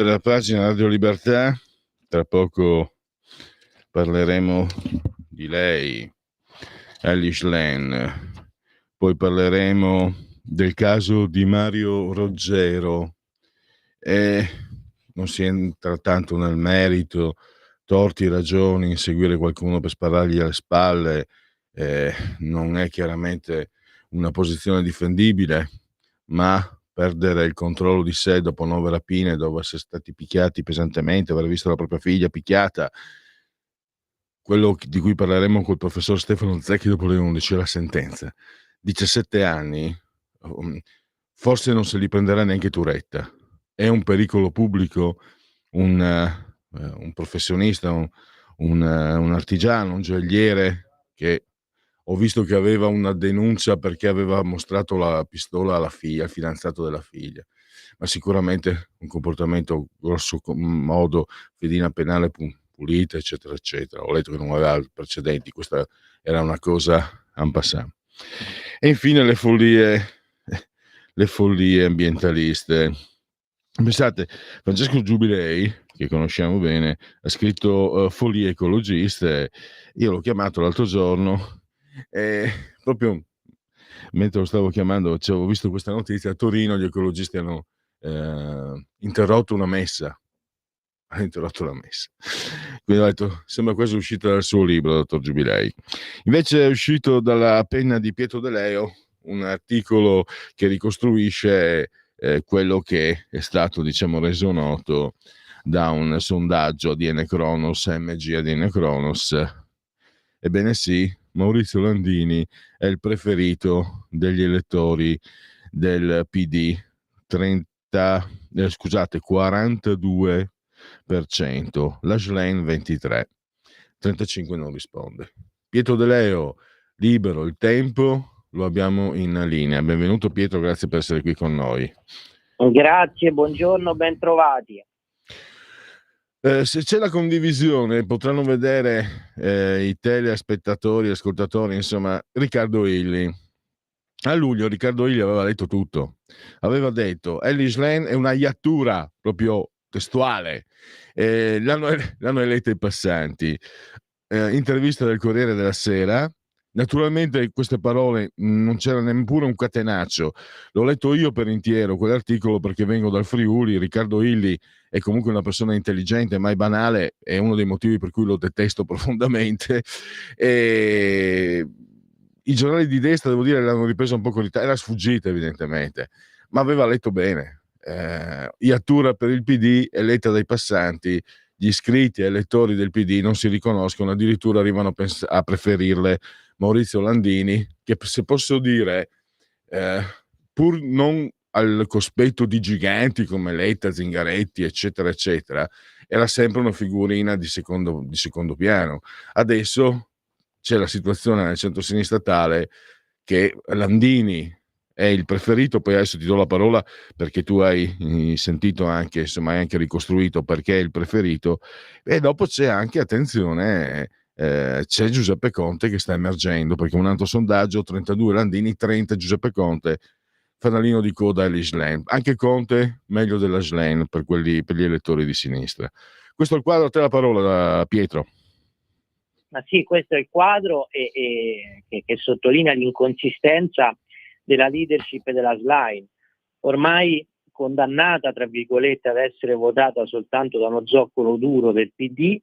Oltre la pagina Radio Libertà, tra poco parleremo di lei, Elish Len, poi parleremo del caso di Mario Roggero e non si entra tanto nel merito, torti, ragioni, inseguire qualcuno per sparargli alle spalle non è chiaramente una posizione difendibile, ma perdere il controllo di sé dopo 9 rapine, dopo essere stati picchiati pesantemente, aver visto la propria figlia picchiata, quello di cui parleremo col professor Stefano Zecchi dopo le 11, la sentenza. 17 anni, forse non se li prenderà neanche Turetta. È un pericolo pubblico, un professionista, un artigiano, un gioielliere che ho visto che aveva una denuncia perché aveva mostrato la pistola alla figlia, al fidanzato della figlia, ma sicuramente un comportamento grosso modo, fedina penale pulita, eccetera, eccetera. Ho letto che non aveva precedenti, questa era una cosa en passant. E infine le follie ambientaliste. Pensate, Francesco Giubilei, che conosciamo bene, ha scritto Follie ecologiste. Io l'ho chiamato l'altro giorno e proprio mentre lo stavo chiamando avevo visto questa notizia: a Torino gli ecologisti hanno interrotto una messa. Ha interrotto la messa. Quindi ho detto, sembra quasi uscita dal suo libro, dottor Giubilei. Invece è uscito dalla penna di Pietro De Leo un articolo che ricostruisce quello che è stato, diciamo, reso noto da un sondaggio ADN Kronos, MG ADN Kronos. Ebbene sì, Maurizio Landini è il preferito degli elettori del PD, 42%, la Schlein 23%, 35% non risponde. Pietro De Leo, libero il tempo, lo abbiamo in linea. Benvenuto Pietro, grazie per essere qui con noi. Grazie, buongiorno, ben trovati. Se c'è la condivisione potranno vedere i telespettatori, ascoltatori, insomma, Riccardo Illy. A luglio Riccardo Illy aveva detto tutto. Aveva detto Elish Len è una iattura proprio testuale. L'hanno eletta i passanti. Intervista del Corriere della Sera. Naturalmente queste parole non c'era neppure un catenaccio. L'ho letto io per intero quell'articolo perché vengo dal Friuli. Riccardo Illy è comunque una persona intelligente, mai banale, è uno dei motivi per cui lo detesto profondamente. E i giornali di destra, devo dire, l'hanno ripresa un po' con era sfuggita evidentemente, ma aveva letto bene. Iattura per il PD, eletta dai passanti, gli iscritti e elettori del PD non si riconoscono, addirittura arrivano a preferirle Maurizio Landini, che, se posso dire, pur non al cospetto di giganti come Letta, Zingaretti, eccetera, eccetera, era sempre una figurina di secondo piano. Adesso c'è la situazione nel centro-sinistra tale che Landini è il preferito, poi adesso ti do la parola perché tu hai sentito anche, insomma, hai anche ricostruito perché è il preferito, e dopo c'è anche, attenzione, c'è Giuseppe Conte che sta emergendo, perché un altro sondaggio, 32 Landini, 30 Giuseppe Conte, fanalino di coda Elish Len. Anche Conte meglio della Schlein per gli elettori di sinistra. Questo è il quadro, a te la parola, Pietro. Ma sì, questo è il quadro che sottolinea l'inconsistenza della leadership della Schlein, ormai condannata, tra virgolette, ad essere votata soltanto da uno zoccolo duro del PD,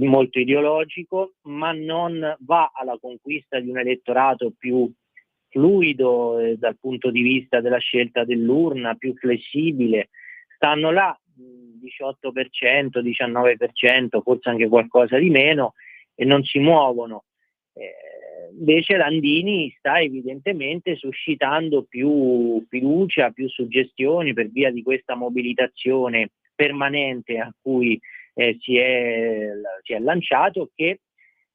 molto ideologico, ma non va alla conquista di un elettorato più fluido dal punto di vista della scelta dell'urna, più flessibile. Stanno là 18%, 19%, forse anche qualcosa di meno, e non si muovono. Invece Landini sta evidentemente suscitando più fiducia, più suggestioni per via di questa mobilitazione permanente a cui si è lanciato, che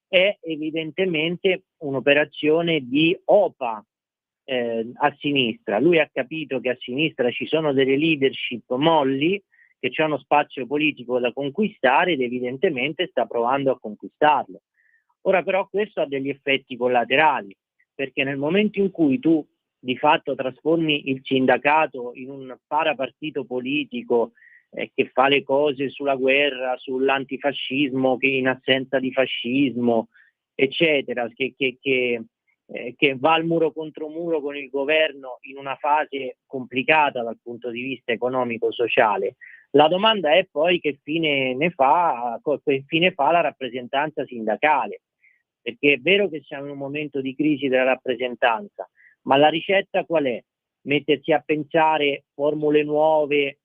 è evidentemente un'operazione di OPA a sinistra. Lui ha capito che a sinistra ci sono delle leadership molli, che c'è uno spazio politico da conquistare, ed evidentemente sta provando a conquistarlo. Ora però questo ha degli effetti collaterali, perché nel momento in cui tu di fatto trasformi il sindacato in un parapartito politico che fa le cose sulla guerra, sull'antifascismo, che in assenza di fascismo, eccetera, che va al muro contro muro con il governo in una fase complicata dal punto di vista economico-sociale. La domanda è poi che fine fa la rappresentanza sindacale, perché è vero che siamo in un momento di crisi della rappresentanza, ma la ricetta qual è? Mettersi a pensare formule nuove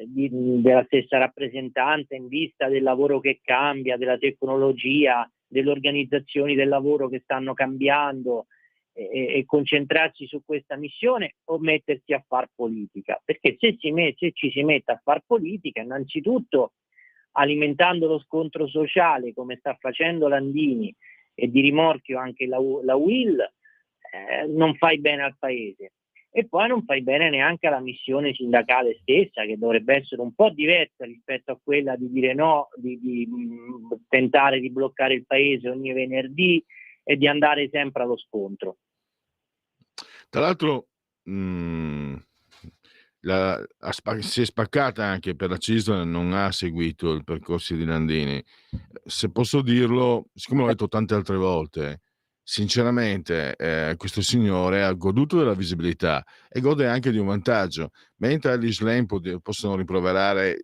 della stessa rappresentanza in vista del lavoro che cambia, della tecnologia, delle organizzazioni del lavoro che stanno cambiando, e concentrarsi su questa missione, o mettersi a far politica? Perché se ci si mette a far politica, innanzitutto alimentando lo scontro sociale come sta facendo Landini e di rimorchio anche la UIL, non fai bene al paese, e poi non fai bene neanche alla missione sindacale stessa, che dovrebbe essere un po' diversa rispetto a quella di dire no, di tentare di bloccare il paese ogni venerdì e di andare sempre allo scontro. Tra l'altro si è spaccata anche per la CISL, non ha seguito il percorso di Landini. Se posso dirlo, siccome l'ho detto tante altre volte, sinceramente questo signore ha goduto della visibilità e gode anche di un vantaggio, mentre agli Slam possono rimproverarle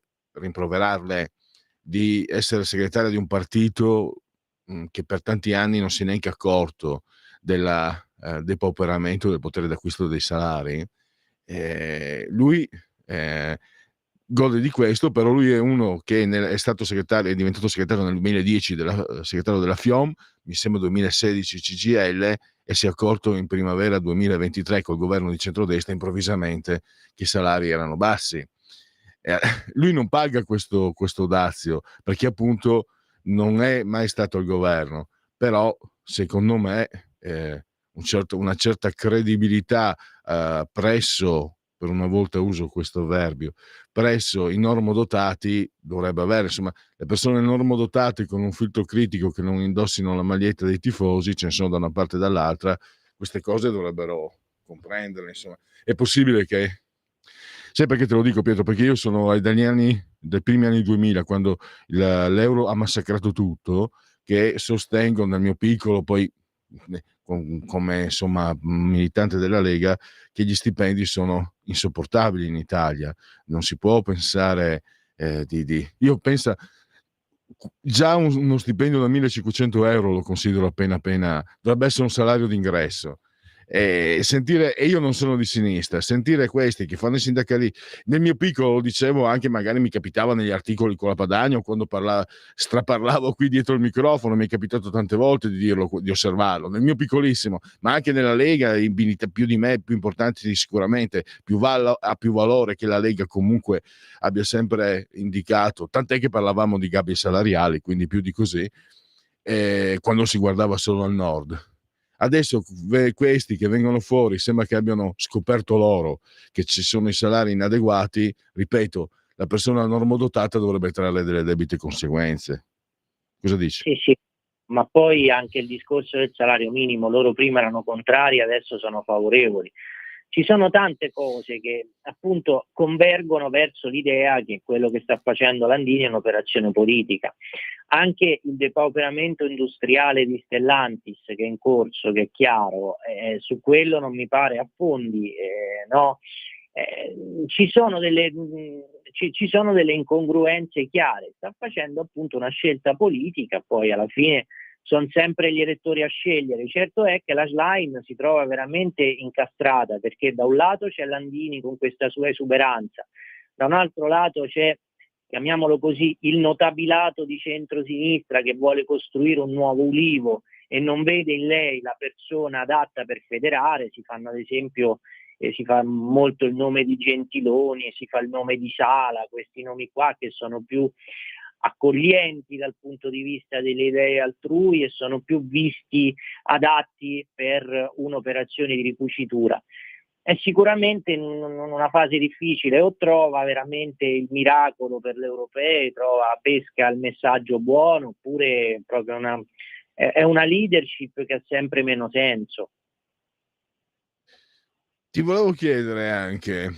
di essere segretaria di un partito che per tanti anni non si è neanche accorto del depauperamento del potere d'acquisto dei salari. Lui gode di questo, però lui è uno che è stato segretario, è diventato segretario nel 2010 segretario della FIOM, mi sembra 2016 CGIL, e si è accorto in primavera 2023 col governo di centrodestra improvvisamente che i salari erano bassi. Lui non paga questo dazio perché appunto non è mai stato al governo, però secondo me una certa credibilità presso, per una volta uso questo avverbio, presso i normodotati dovrebbe avere. Insomma, le persone normodotate con un filtro critico che non indossino la maglietta dei tifosi, ce ne sono da una parte e dall'altra, queste cose dovrebbero comprenderle. Insomma, è possibile che... Sai perché te lo dico, Pietro? Perché io sono dai primi anni 2000, quando l'euro ha massacrato tutto, che sostengo nel mio piccolo, poi come insomma militante della Lega, che gli stipendi sono insopportabili in Italia. Non si può pensare io penso già uno stipendio da 1.500 € lo considero appena dovrebbe essere un salario d'ingresso. E io non sono di sinistra, sentire questi che fanno i sindacali, nel mio piccolo, lo dicevo anche, magari mi capitava negli articoli con la Padania o quando straparlavo qui dietro il microfono, mi è capitato tante volte di dirlo, di osservarlo, nel mio piccolissimo, ma anche nella Lega, più di me, più importanti sicuramente, ha più valore che la Lega comunque abbia sempre indicato, tant'è che parlavamo di gabbie salariali, quindi più di così, quando si guardava solo al nord. Adesso questi che vengono fuori sembra che abbiano scoperto loro che ci sono i salari inadeguati. Ripeto, la persona normodotata dovrebbe trarre delle debite conseguenze. Cosa dici? Sì, ma poi anche il discorso del salario minimo, loro prima erano contrari, adesso sono favorevoli. Ci sono tante cose che appunto convergono verso l'idea che quello che sta facendo Landini è un'operazione politica. Anche il depauperamento industriale di Stellantis che è in corso, che è chiaro, su quello non mi pare affondi, no? Ci sono delle incongruenze chiare, sta facendo appunto una scelta politica, poi alla fine sono sempre gli elettori a scegliere. Certo è che la Schlein si trova veramente incastrata, perché da un lato c'è Landini con questa sua esuberanza, da un altro lato c'è, chiamiamolo così, il notabilato di centrosinistra che vuole costruire un nuovo Ulivo e non vede in lei la persona adatta per federare. Si fanno ad esempio si fa molto il nome di Gentiloni, si fa il nome di Sala, questi nomi qua che sono più accoglienti dal punto di vista delle idee altrui e sono più visti adatti per un'operazione di ricucitura. È sicuramente in una fase difficile, o trova veramente il miracolo per le europee, pesca il messaggio buono, oppure proprio è una leadership che ha sempre meno senso. Ti volevo chiedere anche,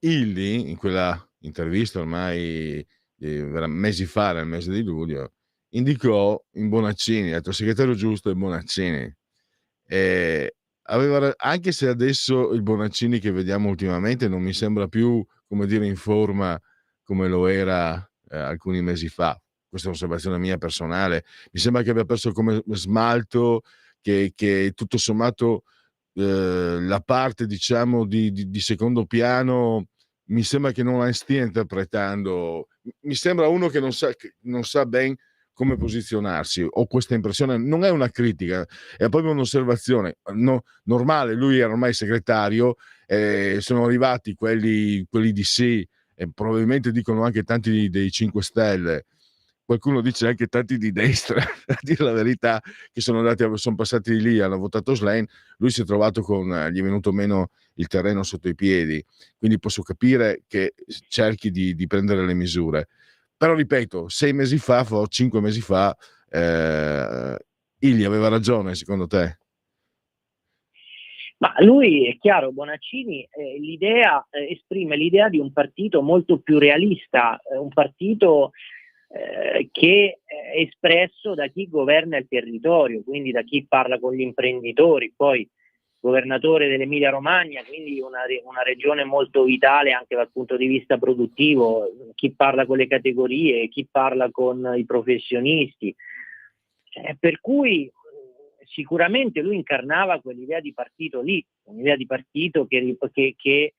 Illy, in intervista ormai mesi fa, nel mese di luglio, indicò in Bonaccini, ha detto il segretario giusto è Bonaccini. Anche se adesso il Bonaccini che vediamo ultimamente non mi sembra più, come dire, in forma come lo era alcuni mesi fa. Questa è un'osservazione mia personale. Mi sembra che abbia perso come smalto, che tutto sommato la parte, diciamo, di secondo piano mi sembra che non la stia interpretando. Mi sembra uno che non sa ben come posizionarsi. Ho questa impressione, non è una critica, è proprio un'osservazione normale. Lui era ormai segretario, sono arrivati quelli di sì, e probabilmente dicono anche tanti dei 5 Stelle, qualcuno dice anche tanti di destra, a dire la verità, che sono passati di lì, hanno votato Schlein. Lui si è trovato gli è venuto meno il terreno sotto i piedi, quindi posso capire che cerchi di prendere le misure. Però ripeto, 6 mesi fa, 5 mesi fa, Illy aveva ragione, secondo te? Ma lui è chiaro, Bonaccini esprime l'idea di un partito molto più realista, un partito che è espresso da chi governa il territorio, quindi da chi parla con gli imprenditori, poi governatore dell'Emilia Romagna, quindi una regione molto vitale anche dal punto di vista produttivo, chi parla con le categorie, chi parla con i professionisti, per cui sicuramente lui incarnava quell'idea di partito lì, un'idea di partito che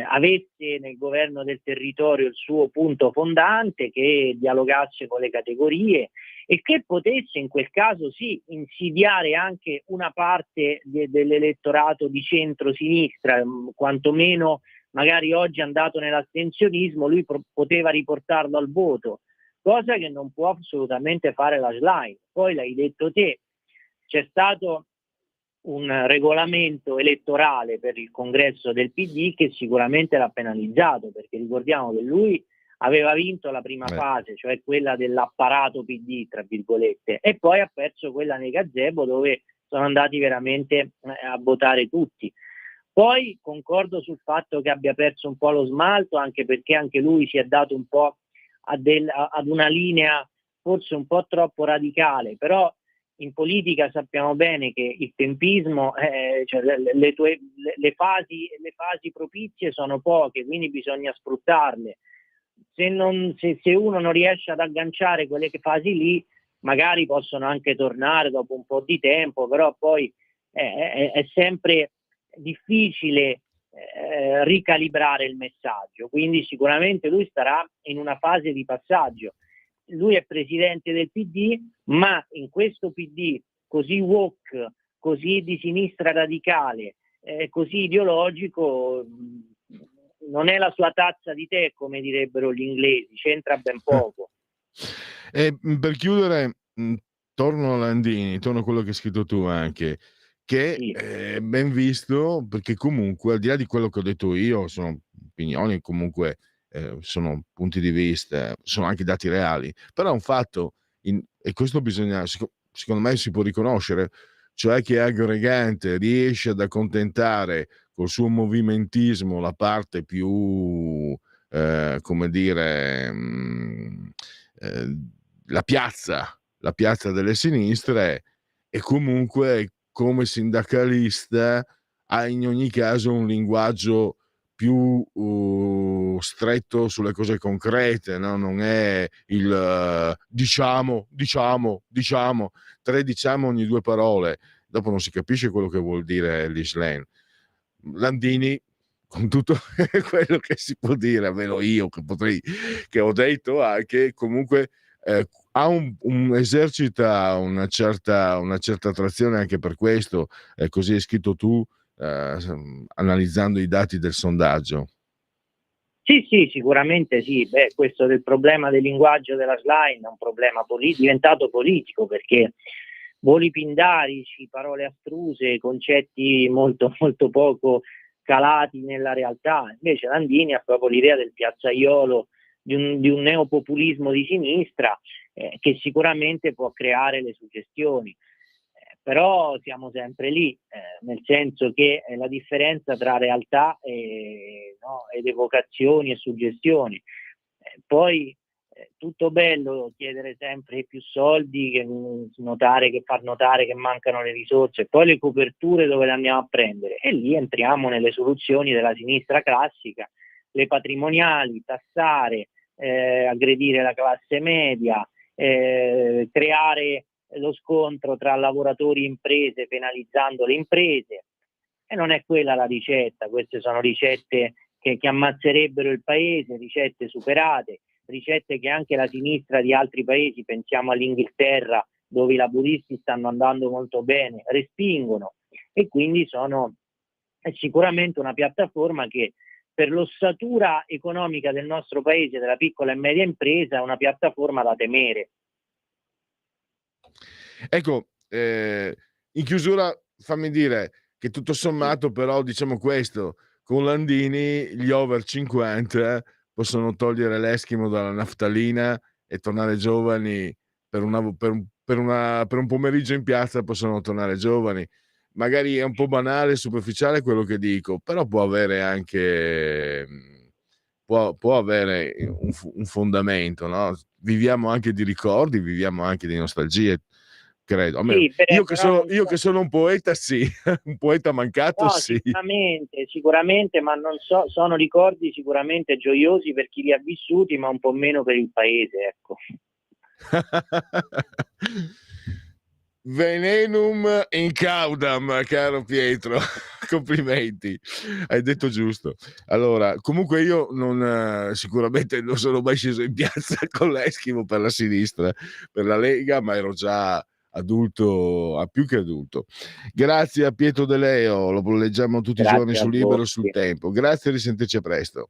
avesse nel governo del territorio il suo punto fondante, che dialogasse con le categorie e che potesse in quel caso sì insidiare anche una parte dell'elettorato di centro-sinistra, quantomeno magari oggi andato nell'astensionismo, lui poteva riportarlo al voto, cosa che non può assolutamente fare la Schlein. Poi l'hai detto te, c'è stato un regolamento elettorale per il congresso del PD che sicuramente l'ha penalizzato, perché ricordiamo che lui aveva vinto la prima fase, cioè quella dell'apparato PD, tra virgolette, e poi ha perso quella nei gazebo dove sono andati veramente a votare tutti. Poi concordo sul fatto che abbia perso un po' lo smalto, anche perché anche lui si è dato un po' ad una linea forse un po' troppo radicale, però in politica sappiamo bene che il tempismo, cioè le fasi propizie sono poche, quindi bisogna sfruttarle. Se uno non riesce ad agganciare quelle fasi lì, magari possono anche tornare dopo un po' di tempo, però poi è sempre difficile ricalibrare il messaggio, quindi sicuramente lui starà in una fase di passaggio. Lui è presidente del PD, ma in questo PD così woke, così di sinistra radicale, così ideologico, non è la sua tazza di tè, come direbbero gli inglesi, c'entra ben poco. E per chiudere, torno a Landini, torno a quello che hai scritto tu anche, che Sì. è ben visto, perché comunque al di là di quello che ho detto io, sono opinioni, comunque sono punti di vista, sono anche dati reali, però è un fatto, e questo bisogna, secondo me si può riconoscere, cioè che Aggregante riesce ad accontentare col suo movimentismo la parte più, come dire, eh, la piazza delle sinistre, e comunque come sindacalista ha in ogni caso un linguaggio più stretto sulle cose concrete, no? Non è il diciamo, tre diciamo ogni due parole, dopo non si capisce quello che vuol dire l'Islam. Landini, con tutto quello che si può dire, almeno io che ho detto anche, comunque esercita una certa attrazione anche per questo, così hai scritto tu, analizzando i dati del sondaggio. Sì, sicuramente sì. Questo del problema del linguaggio della Schlein è un problema diventato politico, perché voli pindarici, parole astruse, concetti molto, molto poco calati nella realtà. Invece Landini ha proprio l'idea del piazzaiolo, di un neopopulismo di sinistra che sicuramente può creare le suggestioni. però siamo sempre lì, nel senso che la differenza tra realtà ed evocazioni e suggestioni. Poi tutto bello chiedere sempre più soldi, far notare che mancano le risorse, poi le coperture dove le andiamo a prendere? E lì entriamo nelle soluzioni della sinistra classica, le patrimoniali, tassare, aggredire la classe media, creare lo scontro tra lavoratori e imprese penalizzando le imprese, e non è quella la ricetta. Queste sono ricette che ammazzerebbero il paese, ricette superate, ricette che anche la sinistra di altri paesi, pensiamo all'Inghilterra dove i laburisti stanno andando molto bene, respingono, e quindi è sicuramente una piattaforma che per l'ossatura economica del nostro paese, della piccola e media impresa, è una piattaforma da temere. Ecco, in chiusura fammi dire che tutto sommato però diciamo questo, con Landini gli over 50 possono togliere l'eschimo dalla naftalina e tornare giovani per un pomeriggio in piazza, possono tornare giovani. Magari è un po' banale, superficiale quello che dico, però può avere anche può avere un fondamento, no? Viviamo anche di ricordi, viviamo anche di nostalgie, credo. Almeno, Sì, io che sono un poeta, sì, un poeta mancato, no, sì. sicuramente, ma non so, sono ricordi sicuramente gioiosi per chi li ha vissuti, ma un po' meno per il paese, ecco. Venenum incaudam, caro Pietro. Complimenti, hai detto giusto. Allora, comunque io sicuramente non sono mai sceso in piazza con l'eschimo per la sinistra, per la Lega, ma ero già adulto, a più che adulto. Grazie a Pietro De Leo, lo leggiamo tutti i giorni Grazie a su Libero voi. e sul Tempo. Grazie, risentirci a presto.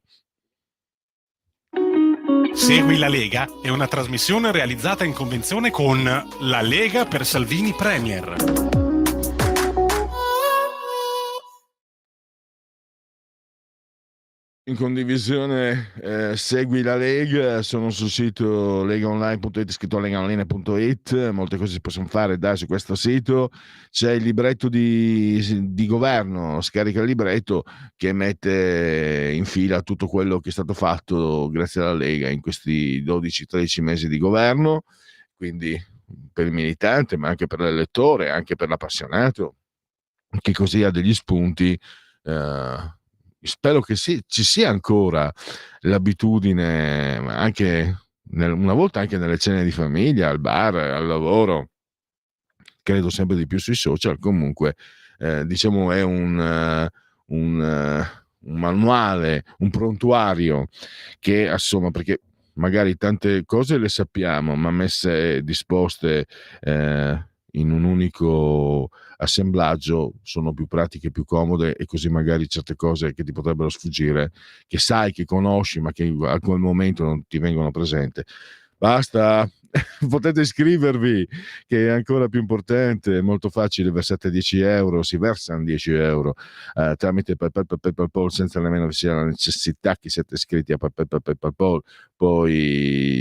Segui la Lega è una trasmissione realizzata in convenzione con La Lega per Salvini Premier. In condivisione, segui la Lega, sono sul sito legaonline.it, scritto legaonline.it, molte cose si possono fare su questo sito. C'è il libretto di governo, scarica il libretto che mette in fila tutto quello che è stato fatto grazie alla Lega in questi 12-13 mesi di governo, quindi per il militante ma anche per l'elettore, anche per l'appassionato, che così ha degli spunti. Spero che ci sia ancora l'abitudine, anche una volta anche nelle cene di famiglia, al bar, al lavoro, credo sempre di più sui social. Comunque, diciamo, è un manuale, un prontuario che insomma, perché magari tante cose le sappiamo, ma messe disposte in un unico assemblaggio sono più pratiche, più comode, e così magari certe cose che ti potrebbero sfuggire, che sai, che conosci, ma che a quel momento non ti vengono presente. Basta, potete iscrivervi, che è ancora più importante, è molto facile, versate 10 euro, si versano 10 euro tramite PayPal, senza nemmeno vi sia la necessità che siate iscritti a PayPal, poi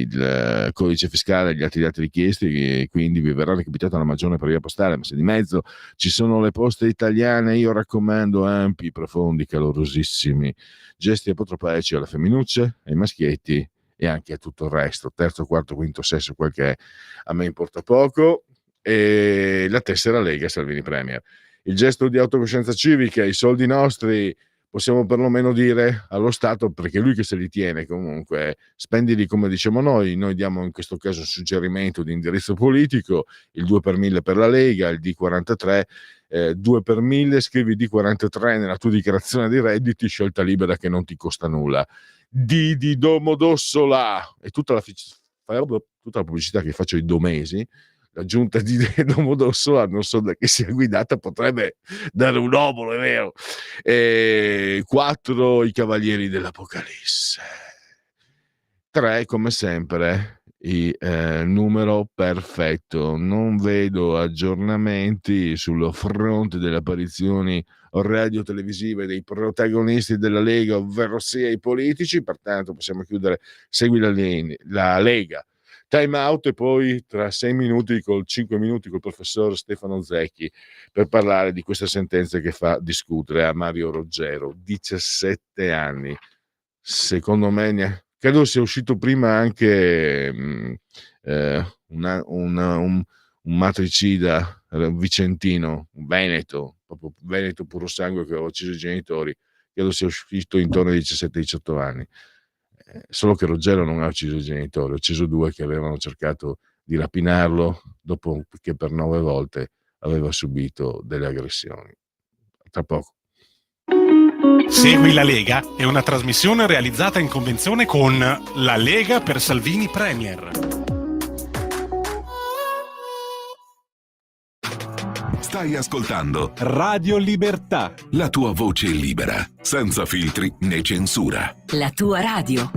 il codice fiscale e gli altri dati richiesti, e quindi vi verrà recapitata la maggiore per via postale, ma se di mezzo ci sono le poste italiane, io raccomando ampi, profondi, calorosissimi gesti apotropaici alle femminucce, ai maschietti e anche a tutto il resto, terzo, quarto, quinto, sesto, quel che è, a me importa poco. E la tessera Lega Salvini Premier, il gesto di autocoscienza civica, i soldi nostri, possiamo perlomeno dire allo Stato, perché è lui che se li tiene, comunque spendili come diciamo noi diamo in questo caso un suggerimento di indirizzo politico, il 2 per 1000 per la Lega, il D43, 2 per 1000, scrivi D43 nella tua dichiarazione dei redditi, scelta libera che non ti costa nulla. Di Domodossola, e tutta la pubblicità che faccio ai domesi, la giunta di Domodossola non so da che sia guidata, potrebbe dare un obolo, è vero. 4 i Cavalieri dell'Apocalisse, 3 come sempre il numero perfetto. Non vedo aggiornamenti sul fronte delle apparizioni radio-televisive dei protagonisti della Lega, ovvero sia i politici, pertanto possiamo chiudere. Segui la Lega time out e poi tra 6 minuti, 5 minuti col professor Stefano Zecchi per parlare di questa sentenza che fa discutere a Mario Roggero, 17 anni. Secondo me credo sia uscito prima anche un matricida vicentino, un veneto, proprio veneto puro sangue, che aveva ucciso i genitori, credo sia uscito intorno ai 17-18 anni. Solo che Roggero non ha ucciso i genitori, ha ucciso 2 che avevano cercato di rapinarlo dopo che per 9 volte aveva subito delle aggressioni. Tra poco. Segui la Lega è una trasmissione realizzata in convenzione con La Lega per Salvini Premier. Stai ascoltando Radio Libertà, la tua voce libera, senza filtri né censura. La tua radio.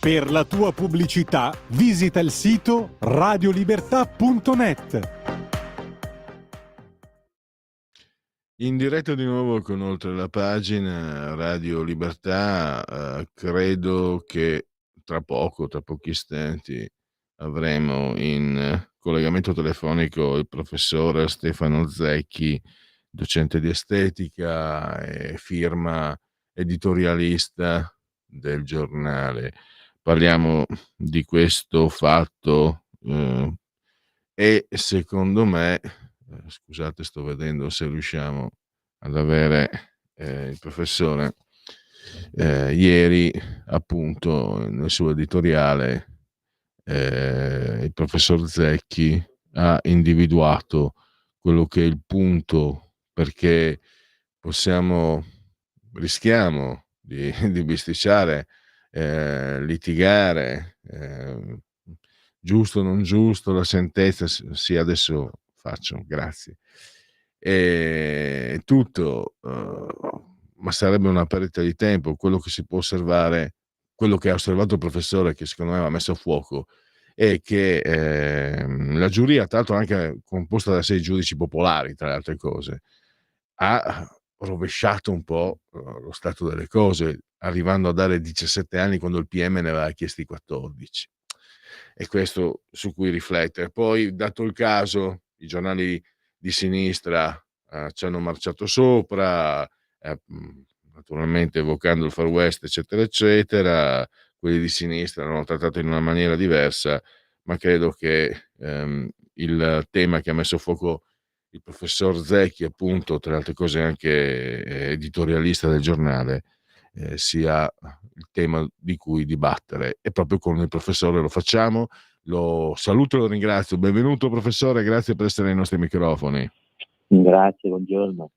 per la tua pubblicità visita il sito radiolibertà.net. In diretta di nuovo con Oltre la Pagina, Radio Libertà. Credo che tra pochi istanti avremo in collegamento telefonico il professor Stefano Zecchi, docente di estetica e firma editorialista del giornale. Parliamo di questo fatto e secondo me, scusate, sto vedendo se riusciamo ad avere il professore. Ieri appunto nel suo editoriale il professor Zecchi ha individuato quello che è il punto perché rischiamo di bisticciare, litigare, giusto o non giusto, la sentenza, sì, adesso faccio, grazie. E tutto, ma sarebbe una perdita di tempo. Quello che si può osservare, quello che ha osservato il professore, che secondo me va messo a fuoco, è che la giuria, tra l'altro anche composta da 6 giudici popolari, tra le altre cose, ha rovesciato un po' lo stato delle cose, arrivando a dare 17 anni quando il PM ne aveva chiesti 14. E questo su cui riflettere. Poi, dato il caso, i giornali di sinistra ci hanno marciato sopra, naturalmente evocando il Far West, eccetera, eccetera. Quelli di sinistra l'hanno trattato in una maniera diversa, ma credo che il tema che ha messo a fuoco il professor Zecchi, appunto, tra le altre cose anche editorialista del giornale, sia il tema di cui dibattere, e proprio con il professore lo facciamo. Lo saluto e lo ringrazio. Benvenuto professore, grazie per essere ai nostri microfoni. Grazie, buongiorno.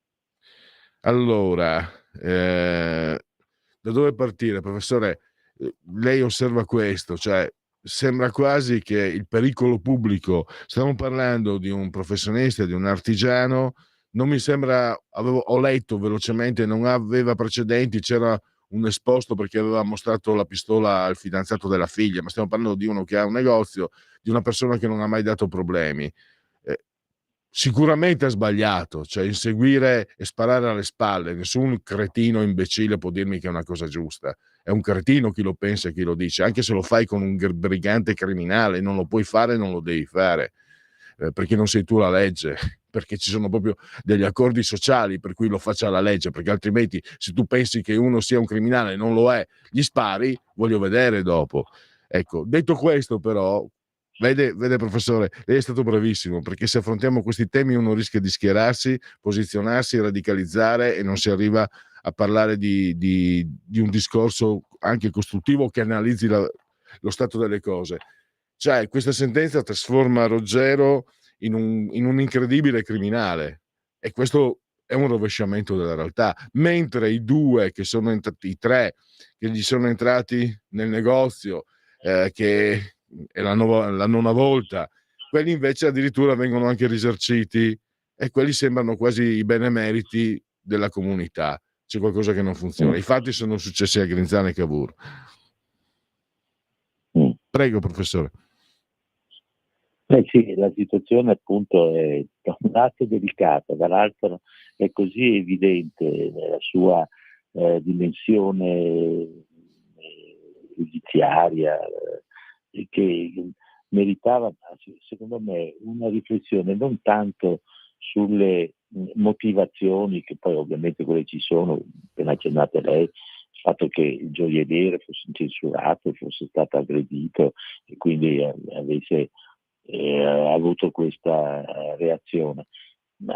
Allora, da dove partire, professore? Lei osserva questo, cioè sembra quasi che il pericolo pubblico, stiamo parlando di un professionista, di un artigiano, non mi sembra, ho letto velocemente, non aveva precedenti, c'era un esposto perché aveva mostrato la pistola al fidanzato della figlia, ma stiamo parlando di uno che ha un negozio, di una persona che non ha mai dato problemi. Sicuramente ha sbagliato, cioè inseguire e sparare alle spalle, nessun cretino imbecille può dirmi che è una cosa giusta. È un cretino chi lo pensa e chi lo dice, anche se lo fai con un brigante criminale, non lo puoi fare, non lo devi fare, perché non sei tu la legge, perché ci sono proprio degli accordi sociali per cui lo faccia la legge, perché altrimenti se tu pensi che uno sia un criminale e non lo è, gli spari, voglio vedere dopo. Ecco, detto questo però, vede professore, lei è stato bravissimo, perché se affrontiamo questi temi uno rischia di schierarsi, posizionarsi, radicalizzare e non si arriva a parlare di un discorso anche costruttivo che analizzi lo stato delle cose. Cioè, questa sentenza trasforma Ruggero in un incredibile criminale, e questo è un rovesciamento della realtà, mentre i due che sono entrati, i tre che gli sono entrati nel negozio, che è la nona volta, quelli invece addirittura vengono anche risarciti, e quelli sembrano quasi i benemeriti della comunità. C'è qualcosa che non funziona. I fatti sono successi a Grinzane e Cavour. Prego professore. Sì, la situazione appunto è da un lato delicata, dall'altro è così evidente nella sua dimensione giudiziaria che meritava, secondo me, una riflessione non tanto sulle motivazioni, che poi ovviamente quelle ci sono, appena accennate lei, il fatto che il gioielliere fosse censurato, fosse stato aggredito e quindi avesse avuto questa reazione,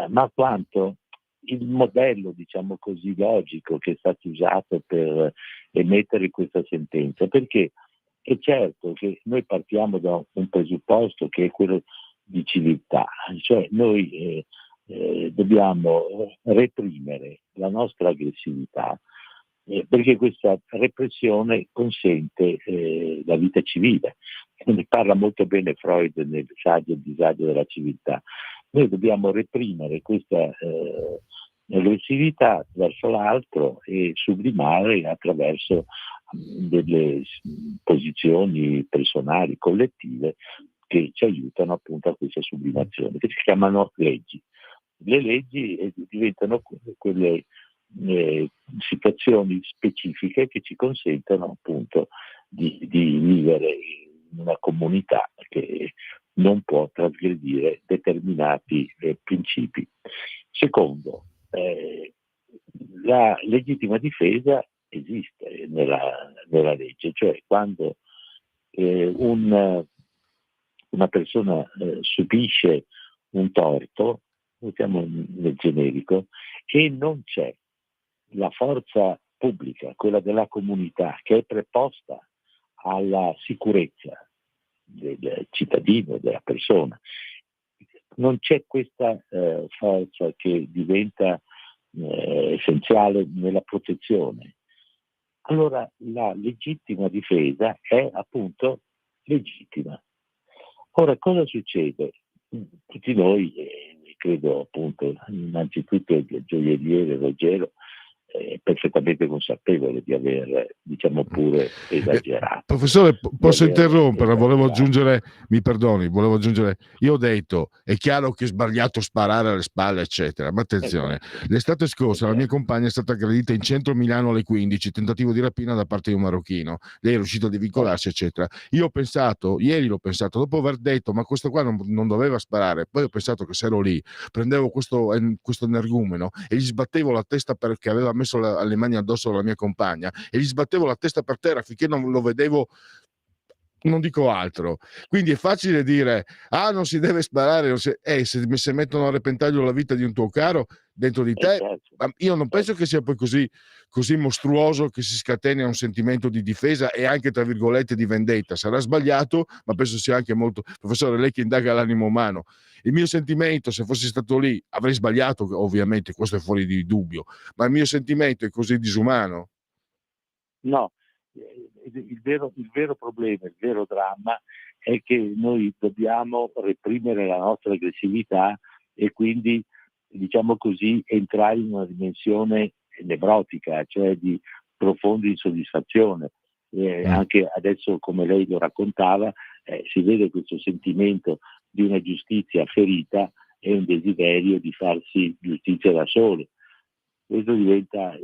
ma quanto il modello, diciamo così, logico che è stato usato per emettere questa sentenza, perché è certo che noi partiamo da un presupposto che è quello di civiltà, cioè noi dobbiamo reprimere la nostra aggressività, perché questa repressione consente la vita civile. Ne parla molto bene Freud nel saggio Il disagio della civiltà. Noi dobbiamo reprimere questa aggressività verso l'altro e sublimare attraverso delle posizioni personali, collettive, che ci aiutano appunto a questa sublimazione, che si chiamano leggi. Le leggi diventano quelle situazioni specifiche che ci consentono appunto di vivere una comunità che non può trasgredire determinati principi. Secondo, la legittima difesa esiste nella legge, cioè quando una persona subisce un torto, mettiamo nel generico, e non c'è la forza pubblica, quella della comunità, che è preposta alla sicurezza del cittadino, della persona, non c'è questa forza che diventa essenziale nella protezione. Allora la legittima difesa è appunto legittima. Ora cosa succede? Tutti noi, credo appunto innanzitutto il gioielliere Ruggero, è perfettamente consapevole di aver, diciamo, pure esagerato. Professore, posso interrompere? Esagerato. Volevo aggiungere, io ho detto, è chiaro che è sbagliato sparare alle spalle, eccetera, ma attenzione, l'estate scorsa la mia compagna è stata aggredita in centro Milano alle 15, tentativo di rapina da parte di un marocchino, lei è riuscita a divincolarsi, eccetera. Io ho pensato, ieri l'ho pensato, dopo aver detto, ma questo qua non doveva sparare, poi ho pensato che se ero lì, prendevo questo energumeno e gli sbattevo la testa perché aveva messo le mani addosso alla mia compagna e gli sbattevo la testa per terra finché non lo vedevo, non dico altro. Quindi è facile dire non si deve sparare, se mettono a repentaglio la vita di un tuo caro dentro di te, ma io non penso che sia poi così mostruoso che si scateni un sentimento di difesa e anche tra virgolette di vendetta. Sarà sbagliato, ma penso sia anche molto, professore, lei che indaga l'animo umano, il mio sentimento, se fossi stato lì, avrei sbagliato, ovviamente, questo è fuori di dubbio, ma il mio sentimento è così disumano? No, il vero problema, il vero dramma è che noi dobbiamo reprimere la nostra aggressività e quindi, diciamo così, entrare in una dimensione nevrotica, cioè di profonda insoddisfazione. Anche adesso, come lei lo raccontava, si vede questo sentimento di una giustizia ferita e un desiderio di farsi giustizia da soli. Questo diventa,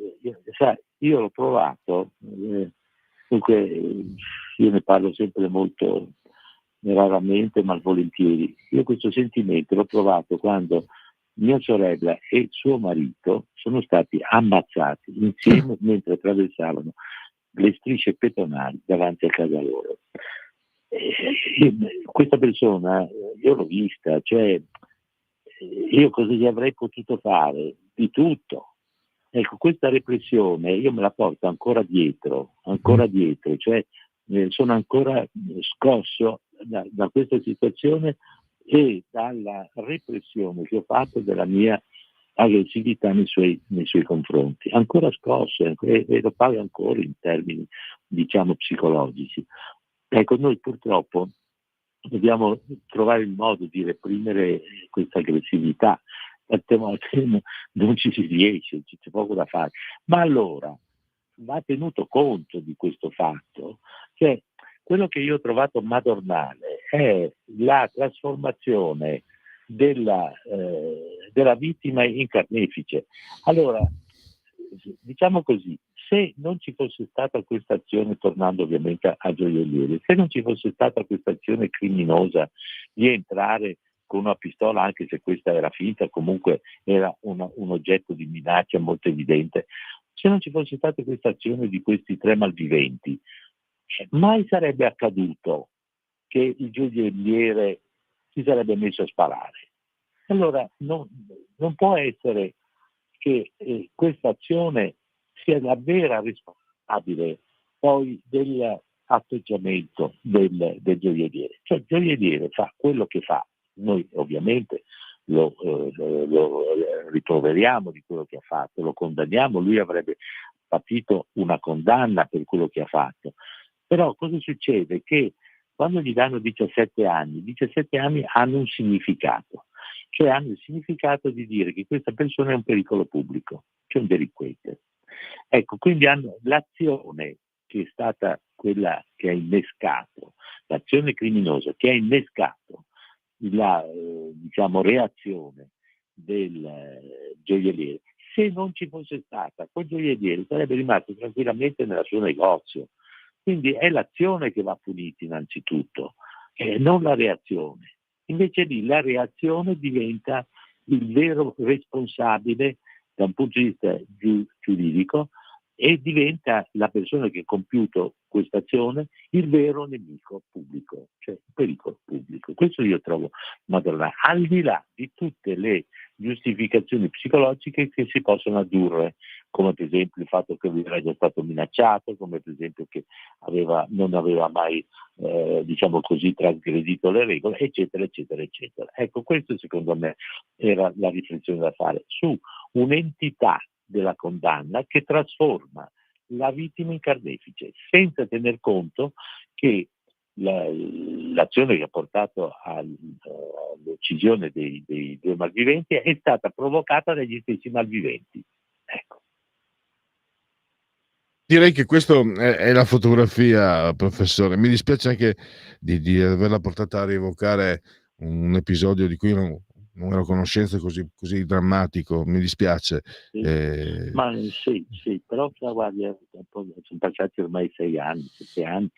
io l'ho provato, dunque io ne parlo sempre molto raramente, ma volentieri. Io questo sentimento l'ho provato quando mia sorella e suo marito sono stati ammazzati insieme mentre attraversavano le strisce pedonali davanti a casa loro. Questa persona, io l'ho vista, cioè io cosa gli avrei potuto fare? Di tutto. Ecco, questa repressione io me la porto ancora dietro, cioè sono ancora scosso da questa situazione e dalla repressione che ho fatto della mia aggressività nei suoi confronti. Ancora scosso e lo pago ancora in termini, diciamo, psicologici. Ecco, noi purtroppo dobbiamo trovare il modo di reprimere questa aggressività. Tante volte non ci si riesce, c'è poco da fare. Ma allora va tenuto conto di questo fatto, cioè quello che io ho trovato madornale è la trasformazione della vittima in carnefice. Allora, diciamo così, se non ci fosse stata questa azione, tornando ovviamente a gioiellieri, se non ci fosse stata questa azione criminosa di entrare con una pistola, anche se questa era finta, comunque era un oggetto di minaccia molto evidente, se non ci fosse stata questa azione di questi tre malviventi, mai sarebbe accaduto che il gioielliere si sarebbe messo a sparare. Allora non può essere che questa azione sia la vera responsabile poi dell'atteggiamento del gioielliere. Cioè il gioielliere fa quello che fa, noi ovviamente lo riproveriamo di quello che ha fatto, lo condanniamo, lui avrebbe patito una condanna per quello che ha fatto. Però cosa succede? Che quando gli danno 17 anni hanno un significato, cioè hanno il significato di dire che questa persona è un pericolo pubblico, cioè un delinquente. Ecco, quindi hanno l'azione che è stata quella che ha innescato, l'azione criminosa che ha innescato la reazione del gioielliere. Se non ci fosse stata, quel gioielliere sarebbe rimasto tranquillamente nel suo negozio, Quindi è l'azione che va punita innanzitutto, non la reazione. Invece lì la reazione diventa il vero responsabile da un punto di vista giuridico e diventa la persona che ha compiuto questa azione il vero nemico pubblico, cioè il pericolo pubblico. Questo io trovo madornale, al di là di tutte le giustificazioni psicologiche che si possono addurre, come per esempio il fatto che lui era già stato minacciato, come per esempio che non aveva mai diciamo così trasgredito le regole, eccetera, eccetera, eccetera. Ecco, questo secondo me era la riflessione da fare su un'entità della condanna che trasforma la vittima in carnefice, senza tener conto che l'azione che ha portato all'uccisione dei due malviventi è stata provocata dagli stessi malviventi. Ecco. Direi che questa è la fotografia, professore. Mi dispiace anche di averla portata a rievocare un episodio di cui non ero a conoscenza così drammatico. Mi dispiace. Sì. Ma sì, però guardi, sono passati ormai 6 anni, 7 anni.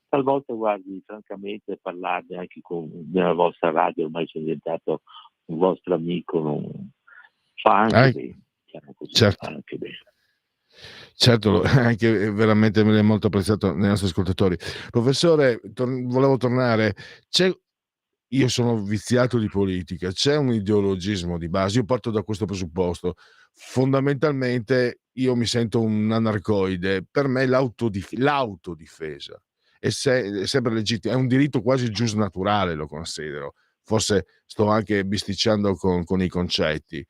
Talvolta, guardi, francamente, parlarne anche della vostra radio, ormai sono diventato un vostro amico, fa anche bene. Diciamo così, certo. Fa anche bene. Certo, anche veramente me l'è molto apprezzato nei nostri ascoltatori. Professore, volevo tornare. Io sono viziato di politica, c'è un ideologismo di base, io parto da questo presupposto. Fondamentalmente io mi sento un anarcoide, per me l'autodifesa è sempre legittima, è un diritto quasi giusnaturale, lo considero. Forse sto anche bisticciando con i concetti.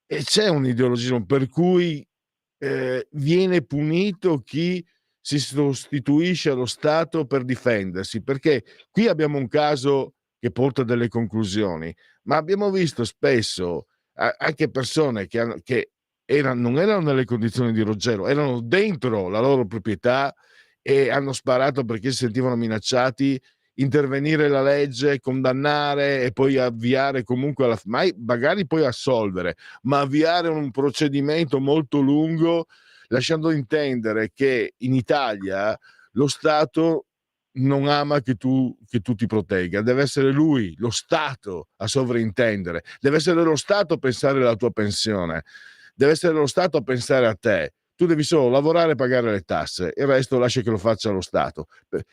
E c'è un ideologismo per cui viene punito chi si sostituisce allo Stato per difendersi, perché qui abbiamo un caso che porta delle conclusioni, ma abbiamo visto spesso anche persone che non erano nelle condizioni di Ruggero, erano dentro la loro proprietà e hanno sparato perché si sentivano minacciati, intervenire la legge, condannare e poi avviare comunque magari poi assolvere, ma avviare un procedimento molto lungo, lasciando intendere che in Italia lo Stato non ama che tu ti protegga, deve essere lui, lo Stato, a sovrintendere, deve essere lo Stato a pensare alla tua pensione, deve essere lo Stato a pensare a te. Tu devi solo lavorare e pagare le tasse, il resto lascia che lo faccia lo Stato.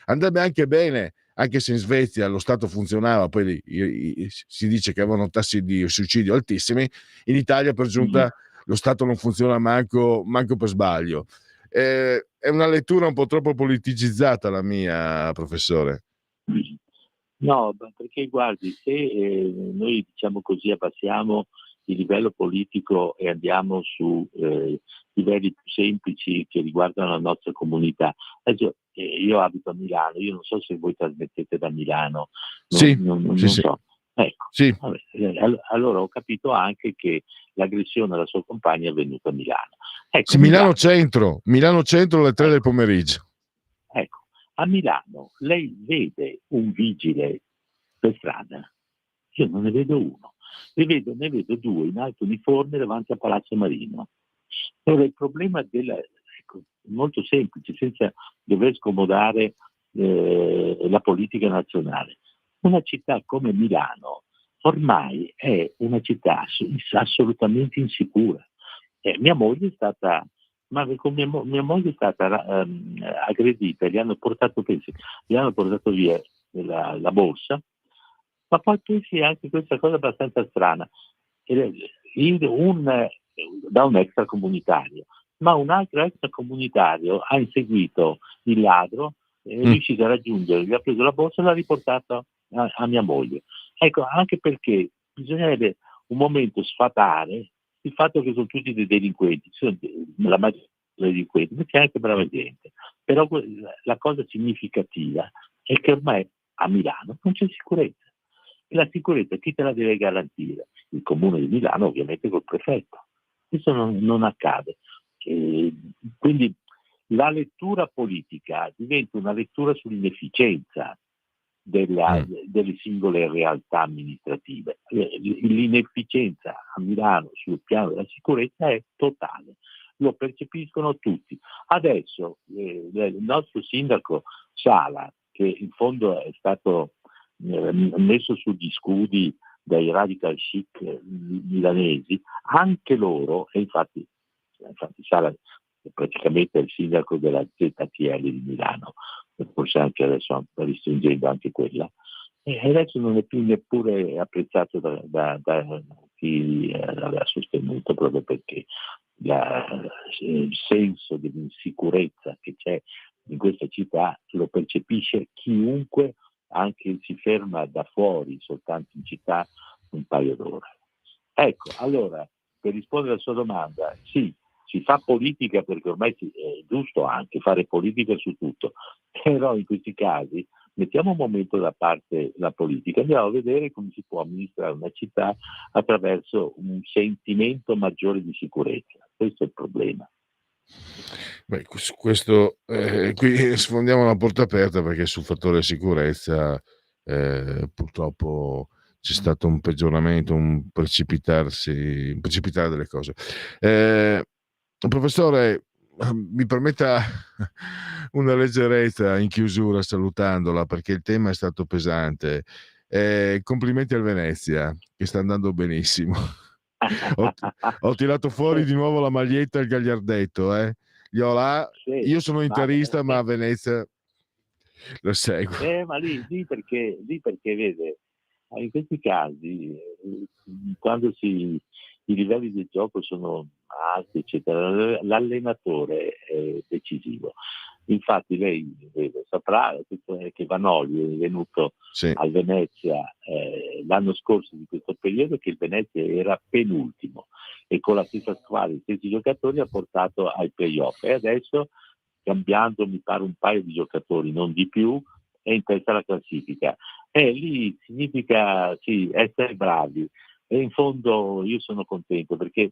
Andrebbe anche bene, anche se in Svezia lo Stato funzionava, poi si dice che avevano tassi di suicidio altissimi, in Italia per giunta lo Stato non funziona manco per sbaglio. È una lettura un po' troppo politicizzata la mia, professore. No, perché guardi, se noi diciamo così abbassiamo il livello politico e andiamo su livelli più semplici che riguardano la nostra comunità. Io abito a Milano, io non so se voi trasmettete da Milano, non so. Ecco, sì. Vabbè, allora ho capito anche che l'aggressione alla sua compagna è avvenuta a Milano. Ecco, sì, Milano Centro alle 3 del pomeriggio. Ecco, a Milano lei vede un vigile per strada? Io non ne vedo uno. Ne vedo 2 in alto uniforme davanti a Palazzo Marino. Allora il problema è molto semplice, senza dover scomodare la politica nazionale. Una città come Milano ormai è una città assolutamente insicura. Mia moglie è stata aggredita, gli hanno portato via la borsa, ma poi pensi anche questa cosa abbastanza strana, da un extracomunitario, ma un altro extracomunitario ha inseguito il ladro, è riuscito a raggiungere, gli ha preso la borsa e l'ha riportata a mia moglie. Ecco, anche perché bisognerebbe un momento sfatare il fatto che sono tutti dei delinquenti, la maggior dei delinquenti, perché è anche brava gente. Però la cosa significativa è che ormai a Milano non c'è sicurezza. E la sicurezza chi te la deve garantire? Il comune di Milano, ovviamente col prefetto. Questo non accade. Quindi la lettura politica diventa una lettura sull'inefficienza delle singole realtà amministrative. L'inefficienza a Milano sul piano della sicurezza è totale. lo percepiscono tutti. Adesso il nostro sindaco Sala, che in fondo è stato messo sugli scudi dai radical chic milanesi, anche loro, e infatti Sala è praticamente il sindaco della ZTL di Milano, forse anche adesso restringendo anche quella, e adesso non è più neppure apprezzato da chi l'aveva sostenuto, proprio perché il senso dell'insicurezza che c'è in questa città lo percepisce chiunque anche si ferma da fuori, soltanto in città, un paio d'ore. Ecco, allora, per rispondere alla sua domanda, sì, si fa politica perché ormai è giusto anche fare politica su tutto, però in questi casi mettiamo un momento da parte la politica, andiamo a vedere come si può amministrare una città attraverso un sentimento maggiore di sicurezza. Questo è il problema. Beh, questo qui sfondiamo una porta aperta, perché sul fattore sicurezza purtroppo c'è stato un peggioramento, un precipitare delle cose. Professore, mi permetta una leggerezza in chiusura salutandola, perché il tema è stato pesante. Complimenti al Venezia, che sta andando benissimo. Ho tirato fuori di nuovo la maglietta e il gagliardetto, Sì, io sono interista, ma a Venezia lo seguo. ma lì perché vede, in questi casi, quando i livelli di gioco sono alti, eccetera, l'allenatore è decisivo. Infatti lei saprà che Vanoli è venuto al Venezia l'anno scorso di questo periodo, che il Venezia era penultimo e con la stessa squadra, gli stessi giocatori, ha portato ai playoff, e adesso, cambiando mi pare un paio di giocatori, non di più, è in testa alla classifica. Lì significa sì, essere bravi, e in fondo io sono contento, perché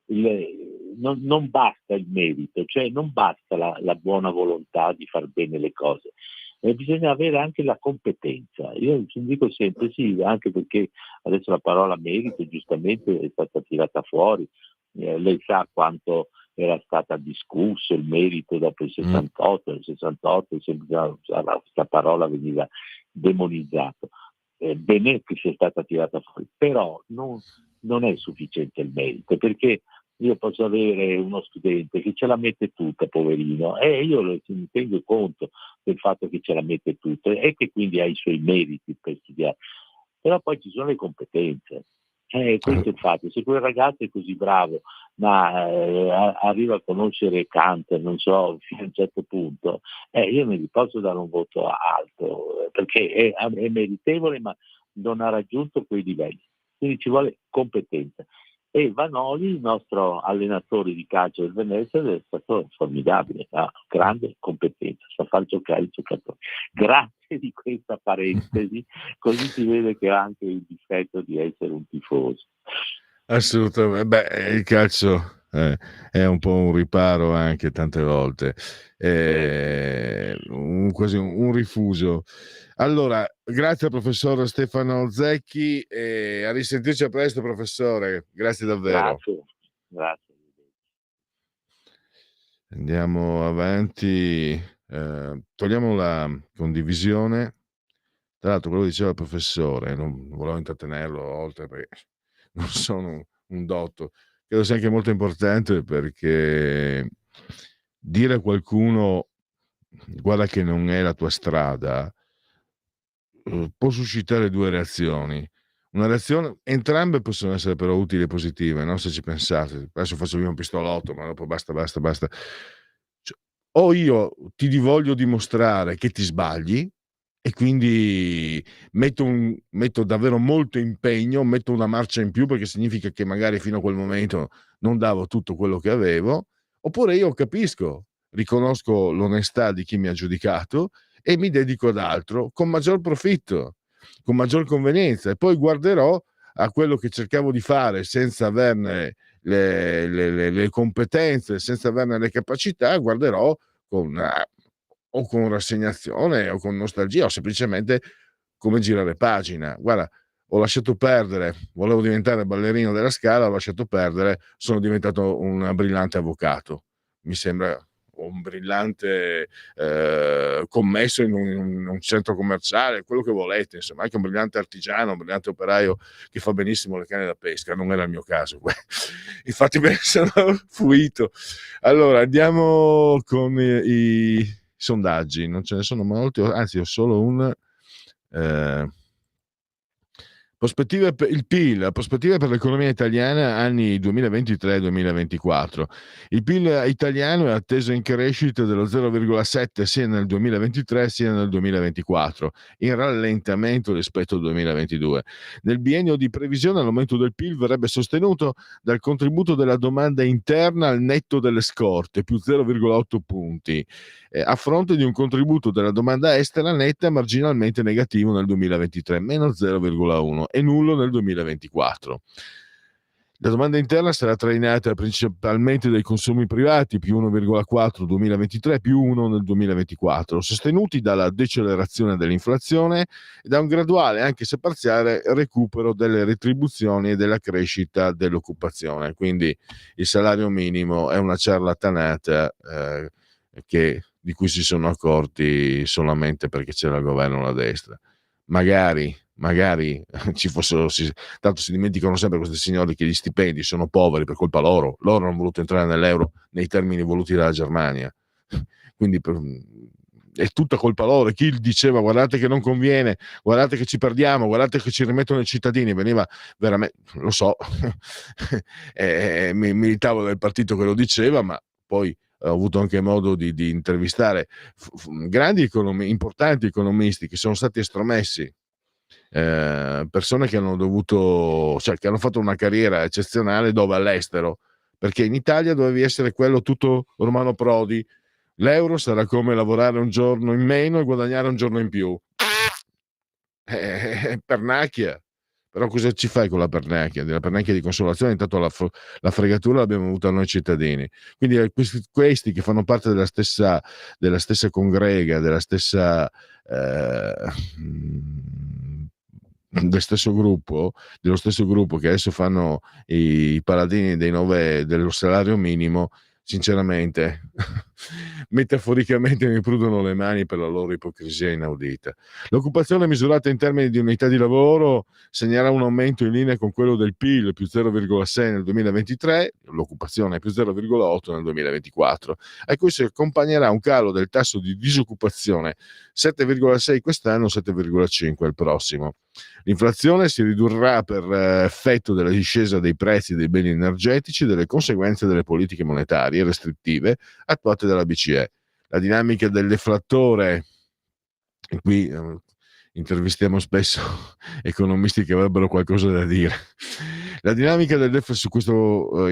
non basta il merito, cioè non basta la buona volontà di far bene le cose, bisogna avere anche la competenza. Io dico sempre sì, anche perché adesso la parola merito giustamente è stata tirata fuori, lei sa quanto era stata discusso il merito dopo il 68, nel 68 sempre questa parola veniva demonizzata. Bene che sia stata tirata fuori, però non è sufficiente il merito, perché io posso avere uno studente che ce la mette tutta, poverino, e io mi tengo conto del fatto che ce la mette tutta e che quindi ha i suoi meriti per studiare, però poi ci sono le competenze. Questo è il fatto. Se quel ragazzo è così bravo, ma arriva a conoscere Kant, non so, fino a un certo punto, io non gli posso dare un voto alto, perché è meritevole, ma non ha raggiunto quei livelli. Quindi ci vuole competenza. E Vanoli, il nostro allenatore di calcio del Venezia, è stato formidabile, ha grande competenza, sa far giocare i giocatori. Grazie di questa parentesi, così si vede che ha anche il difetto di essere un tifoso. Assolutamente. Beh, il calcio è un po' un riparo anche tante volte, quasi un rifuso. Allora, grazie al professor Stefano Zecchi, e a risentirci a presto, professore. Grazie davvero. Grazie. Andiamo avanti, togliamo la condivisione. Tra l'altro, quello che diceva il professore, non volevo intrattenerlo oltre, perché non sono un dotto. Credo sia anche molto importante, perché dire a qualcuno guarda che non è la tua strada può suscitare due reazioni. Una reazione, entrambe possono essere però utili e positive, no? Se ci pensate. Adesso faccio io un pistolotto, ma dopo basta. Cioè, o io ti voglio dimostrare che ti sbagli, e quindi metto davvero molto impegno, metto una marcia in più, perché significa che magari fino a quel momento non davo tutto quello che avevo, oppure io capisco, riconosco l'onestà di chi mi ha giudicato e mi dedico ad altro con maggior profitto, con maggior convenienza, e poi guarderò a quello che cercavo di fare senza averne le competenze, senza averne le capacità, guarderò o con rassegnazione o con nostalgia, o semplicemente come girare pagina. Guarda, ho lasciato perdere, volevo diventare ballerino della Scala, ho lasciato perdere, sono diventato un brillante avvocato. Mi sembra un brillante commesso in un centro commerciale, quello che volete, insomma, anche un brillante artigiano, un brillante operaio che fa benissimo le canne da pesca. Non era il mio caso, infatti me ne sono fuito. Allora andiamo con i sondaggi, non ce ne sono molti, anzi ho solo un prospettive per il PIL, prospettive per l'economia italiana anni 2023-2024. Il PIL italiano è atteso in crescita dello 0,7 sia nel 2023 sia nel 2024, in rallentamento rispetto al 2022. Nel biennio di previsione l'aumento del PIL verrebbe sostenuto dal contributo della domanda interna al netto delle scorte, più 0,8 punti, a fronte di un contributo della domanda estera netta marginalmente negativo nel 2023, meno 0,1, e nullo nel 2024. La domanda interna sarà trainata principalmente dai consumi privati, più 1,4 2023, più 1 nel 2024, sostenuti dalla decelerazione dell'inflazione e da un graduale, anche se parziale, recupero delle retribuzioni e della crescita dell'occupazione. Quindi il salario minimo è una ciarlatanata di cui si sono accorti solamente perché c'era il governo alla destra. Magari ci fossero, tanto si dimenticano sempre questi signori che gli stipendi sono poveri per colpa loro hanno voluto entrare nell'euro nei termini voluti dalla Germania, quindi è tutta colpa loro. Chi diceva guardate che non conviene, guardate che ci perdiamo, guardate che ci rimettono i cittadini, veniva veramente, lo so, militavo del partito che lo diceva, ma poi ho avuto anche modo di intervistare grandi importanti economisti che sono stati estromessi, persone che hanno dovuto, cioè che hanno fatto una carriera eccezionale dove all'estero, perché in Italia dovevi essere quello tutto Romano Prodi, l'euro sarà come lavorare un giorno in meno e guadagnare un giorno in più. Pernacchia. Però cosa ci fai con la pernacchia? Della pernacchia di consolazione, intanto la fregatura l'abbiamo avuta noi cittadini. Quindi questi che fanno parte della stessa congrega, dello stesso gruppo che adesso fanno i paladini dello salario minimo, sinceramente metaforicamente mi prudono le mani per la loro ipocrisia inaudita. L'occupazione misurata in termini di unità di lavoro segnerà un aumento in linea con quello del PIL, più 0,6 nel 2023, l'occupazione è più 0,8 nel 2024, a cui si accompagnerà un calo del tasso di disoccupazione, 7,6 quest'anno, 7,5 il prossimo. L'inflazione si ridurrà per effetto della discesa dei prezzi dei beni energetici e delle conseguenze delle politiche monetarie restrittive attuate dalla BCE. La dinamica del deflattore, e qui intervistiamo spesso economisti che avrebbero qualcosa da dire. La dinamica del deflattore su questo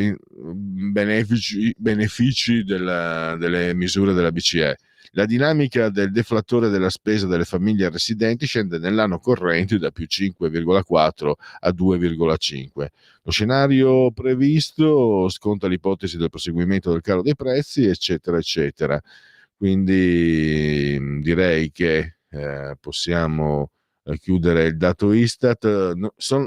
benefici delle misure della BCE. La dinamica del deflattore della spesa delle famiglie residenti scende nell'anno corrente da più 5,4 a 2,5. Lo scenario previsto sconta l'ipotesi del proseguimento del calo dei prezzi, eccetera, eccetera. Quindi direi che possiamo chiudere il dato Istat.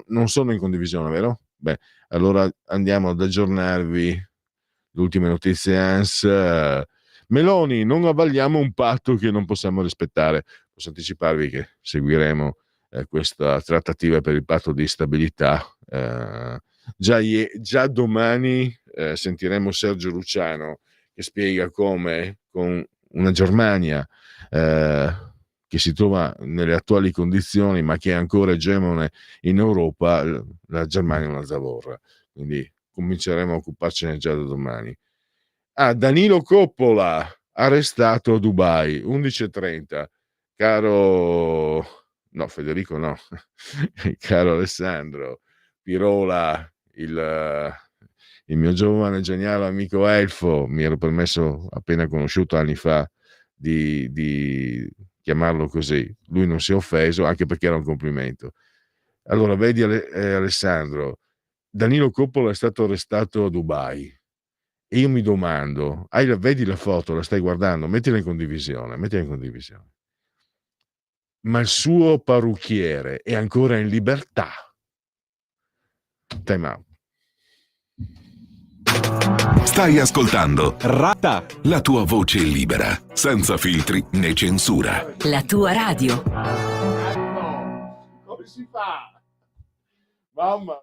Non sono in condivisione, vero? Beh, allora andiamo ad aggiornarvi le ultime notizie ANS. Meloni, non avvalliamo un patto che non possiamo rispettare. Posso anticiparvi che seguiremo questa trattativa per il patto di stabilità. Già domani sentiremo Sergio Luciano che spiega come con una Germania che si trova nelle attuali condizioni ma che è ancora egemone in Europa, la Germania è una zavorra. Quindi cominceremo a occuparcene già da domani. Danilo Coppola arrestato a Dubai, 11:30. Federico no, caro Alessandro Pirola, il mio giovane geniale amico elfo, mi ero permesso appena conosciuto anni fa di chiamarlo così, lui non si è offeso anche perché era un complimento. Allora vedi Alessandro, Danilo Coppola è stato arrestato a Dubai. E io mi domando, vedi la foto, la stai guardando, mettila in condivisione. ma il suo parrucchiere è ancora in libertà. Time out. Stai ascoltando Rata. la tua voce libera, senza filtri né censura. La tua radio. Come si fa? Mamma.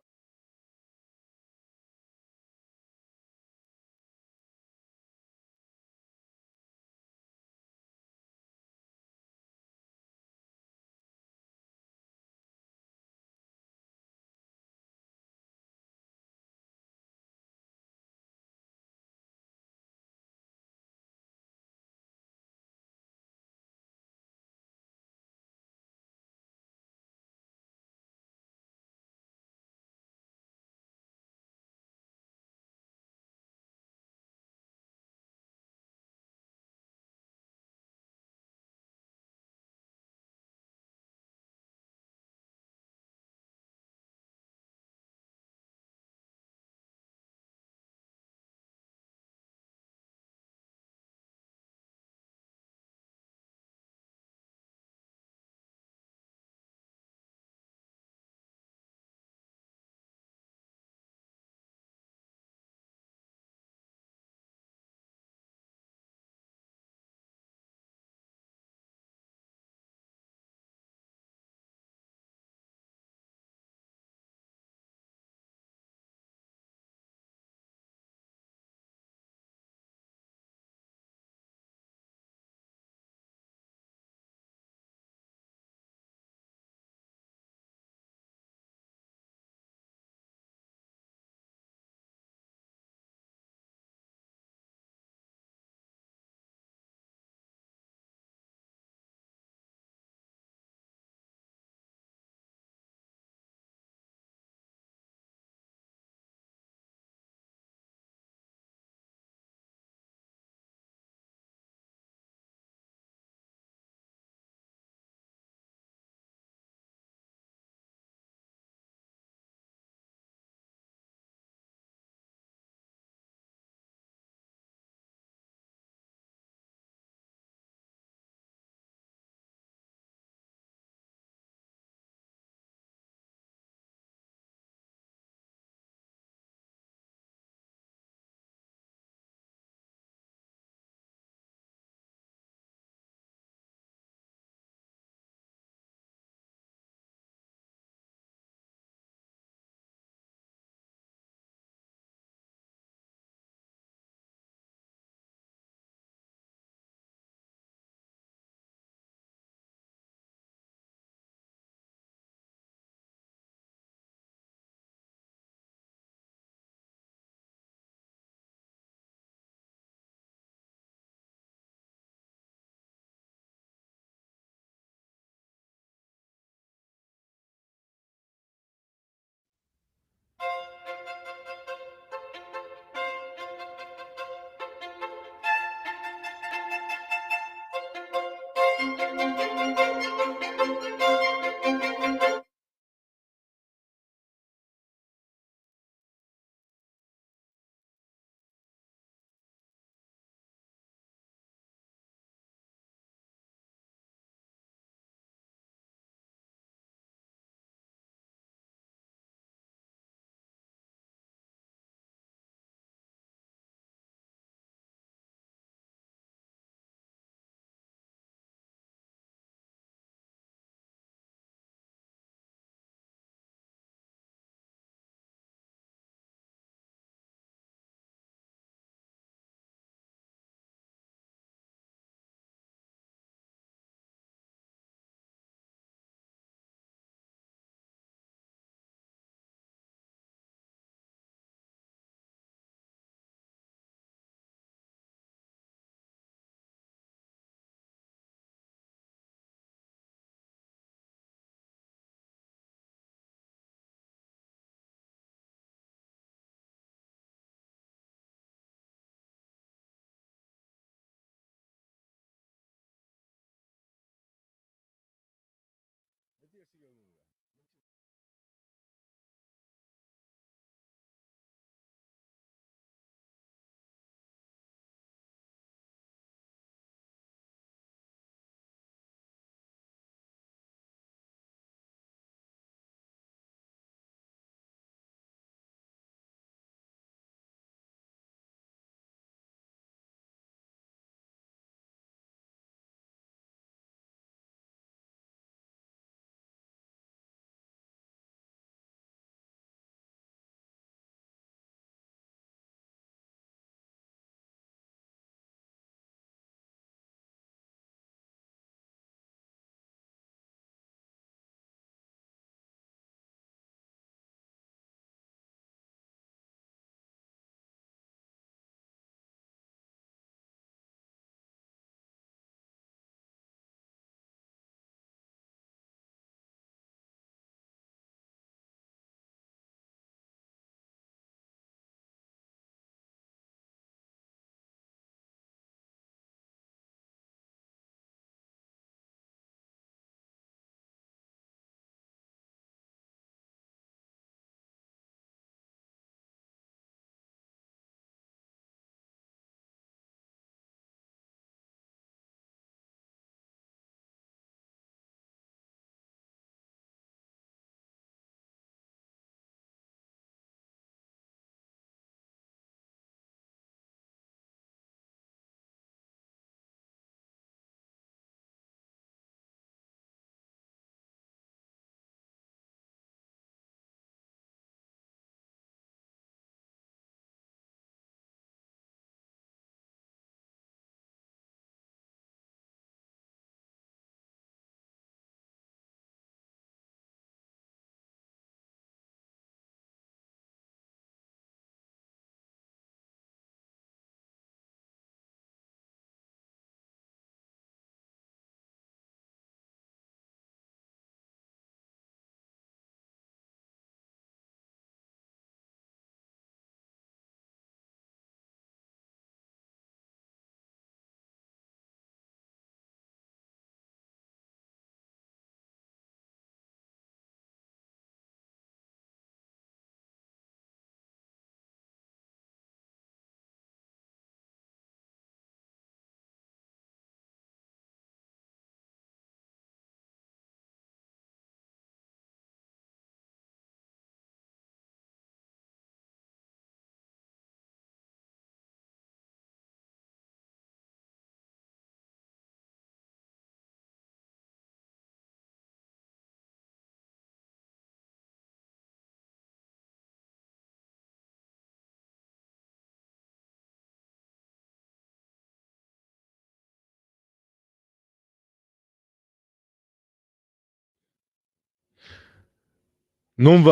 Non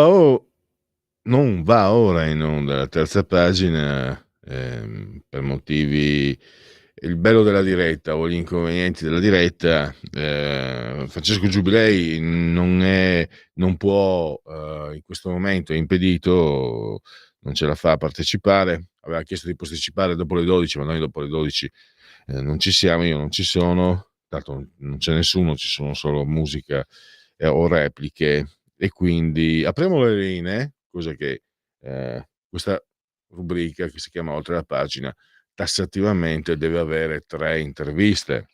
va ora in onda la terza pagina per motivi, il bello della diretta o gli inconvenienti della diretta. Francesco Giubilei non può, in questo momento è impedito, non ce la fa a partecipare. Aveva chiesto di posticipare dopo le 12, ma noi dopo le 12 non ci siamo, io non ci sono, tanto non c'è nessuno, ci sono solo musica o repliche, e quindi apriamo le linee, cosa che questa rubrica che si chiama Oltre la pagina tassativamente deve avere 3 interviste.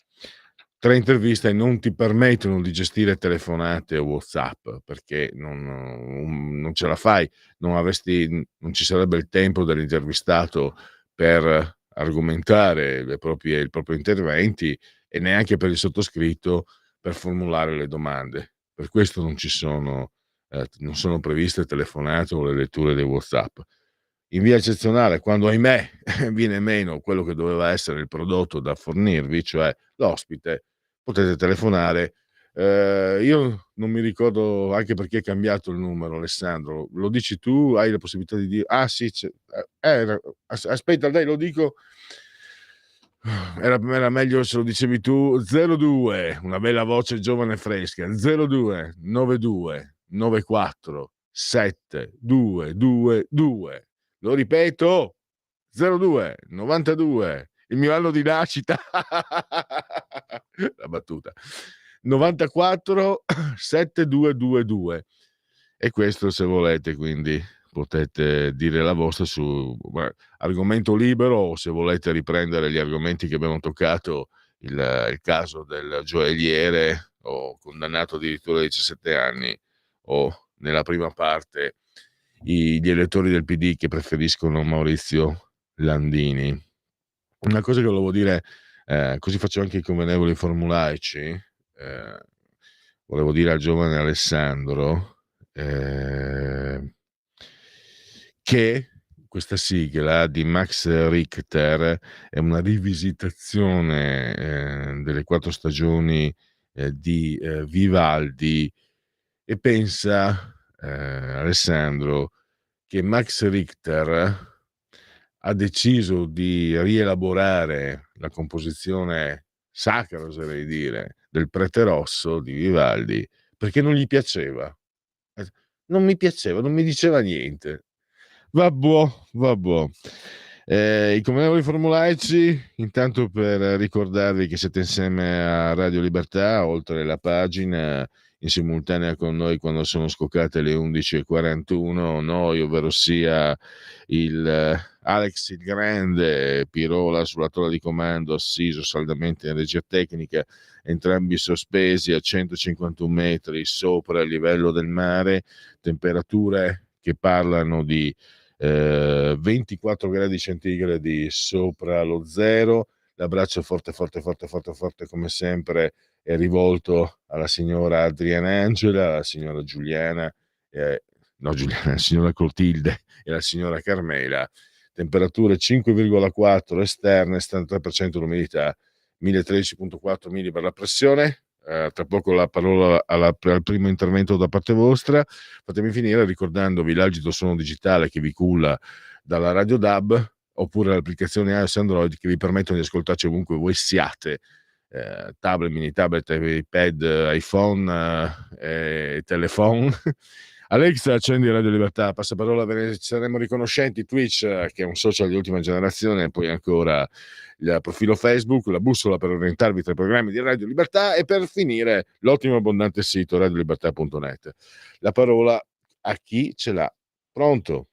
3 interviste non ti permettono di gestire telefonate o WhatsApp, perché non ce la fai, non ci sarebbe il tempo dell'intervistato per argomentare i propri interventi, e neanche per il sottoscritto per formulare le domande. Per questo non sono previste telefonate o le letture dei WhatsApp. In via eccezionale, quando ahimè viene meno quello che doveva essere il prodotto da fornirvi, cioè l'ospite, potete telefonare. Io non mi ricordo, anche perché è cambiato il numero, Alessandro. Lo dici tu? Hai la possibilità di dire? Ah sì, aspetta, dai, lo dico. Era meglio se lo dicevi tu. 02, una bella voce giovane e fresca. 02 92 94 7 2 2. Lo ripeto, 02 92, il mio anno di nascita. La battuta. 94 7222. E questo, se volete, quindi potete dire la vostra su argomento libero, o se volete riprendere gli argomenti che abbiamo toccato, il caso del gioielliere, o condannato addirittura a 17 anni, o nella prima parte gli elettori del PD che preferiscono Maurizio Landini. Una cosa che volevo dire, così faccio anche i convenevoli formulaici, volevo dire al giovane Alessandro che questa sigla di Max Richter è una rivisitazione delle 4 stagioni di Vivaldi, e pensa, Alessandro, che Max Richter ha deciso di rielaborare la composizione sacra, oserei dire, del Prete Rosso di Vivaldi, perché non gli piaceva. Non mi piaceva, non mi diceva niente. Vabbè. I convenevoli formulaici, intanto per ricordarvi che siete insieme a Radio Libertà, oltre la pagina, in simultanea con noi quando sono scoccate le 11:41, noi, ovvero sia Alex il Grande, Pirola sulla tolla di comando, assiso saldamente in regia tecnica, entrambi sospesi a 151 metri sopra il livello del mare, temperature che parlano di 24 gradi centigradi sopra lo zero. L'abbraccio forte come sempre è rivolto alla signora Adriana Angela, alla signora Giuliana, la signora Clotilde e la signora Carmela. Temperature 5,4 esterne, 73% l'umidità, 1013,4 milli per la pressione. Tra poco la parola al primo intervento da parte vostra. Fatemi finire ricordandovi l'algido suono digitale che vi culla dalla Radio DAB, oppure l'applicazione iOS Android, che vi permettono di ascoltarci ovunque voi siate, tablet, mini tablet, iPad, iPhone, telephone. Alexa, accendi Radio Libertà, passaparola, ve ne saremo riconoscenti. Twitch, che è un social di ultima generazione, e poi ancora il profilo Facebook, la bussola per orientarvi tra i programmi di Radio Libertà, e per finire l'ottimo e abbondante sito radiolibertà.net. La parola a chi ce l'ha. Pronto?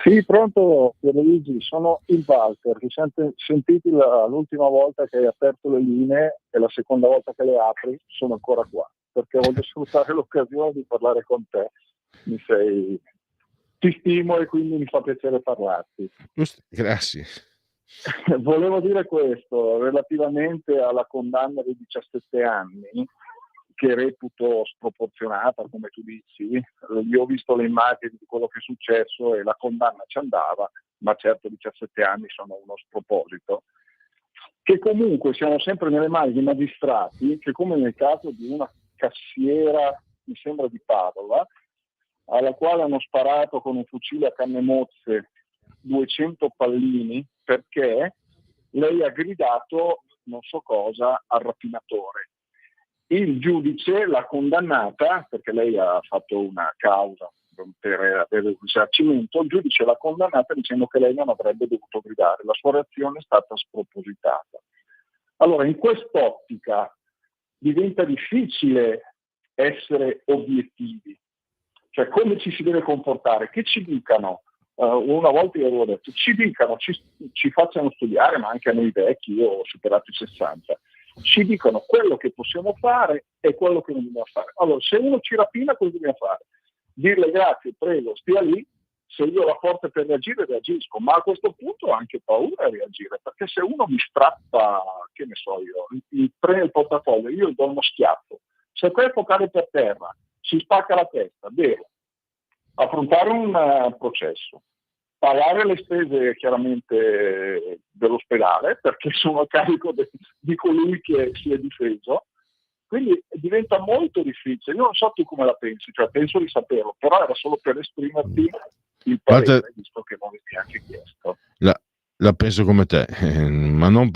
Sì, pronto Pierluigi, sono il Walter. Sentiti l'ultima volta che hai aperto le linee e la seconda volta che le apri, sono ancora qua, perché voglio sfruttare l'occasione di parlare con te. Ti stimo e quindi mi fa piacere parlarti. Grazie. Volevo dire questo relativamente alla condanna dei 17 anni, che reputo sproporzionata, come tu dici. Io ho visto le immagini di quello che è successo e la condanna ci andava, ma certo 17 anni sono uno sproposito. Che comunque siamo sempre nelle mani di magistrati che, come nel caso di una cassiera, mi sembra di Padova, alla quale hanno sparato con un fucile a canne mozze 200 pallini perché lei ha gridato non so cosa al rapinatore. Il giudice l'ha condannata, perché lei ha fatto una causa per avere il risarcimento, il giudice l'ha condannata dicendo che lei non avrebbe dovuto gridare, la sua reazione è stata spropositata. Allora, in quest'ottica diventa difficile essere obiettivi, cioè come ci si deve comportare, che ci dicano. Una volta io avevo detto, ci dicano, ci facciano studiare, ma anche a noi vecchi, io ho superato i 60, ci dicono quello che possiamo fare e quello che non dobbiamo fare. Allora, se uno ci rapina, cosa dobbiamo fare? Dirle grazie, prego, stia lì, se io ho la forza per reagire, reagisco, ma a questo punto ho anche paura a reagire, perché se uno mi strappa, che ne so io, prende il portafoglio, io gli do uno schiaffo, se questo cade per terra, si spacca la testa, devo affrontare un processo, pagare le spese chiaramente dell'ospedale perché sono a carico di colui che si è difeso, quindi diventa molto difficile. Io non so tu come la pensi, cioè penso di saperlo, però era solo per esprimerti il parere, visto che non mi hai anche chiesto. La penso come te, ma non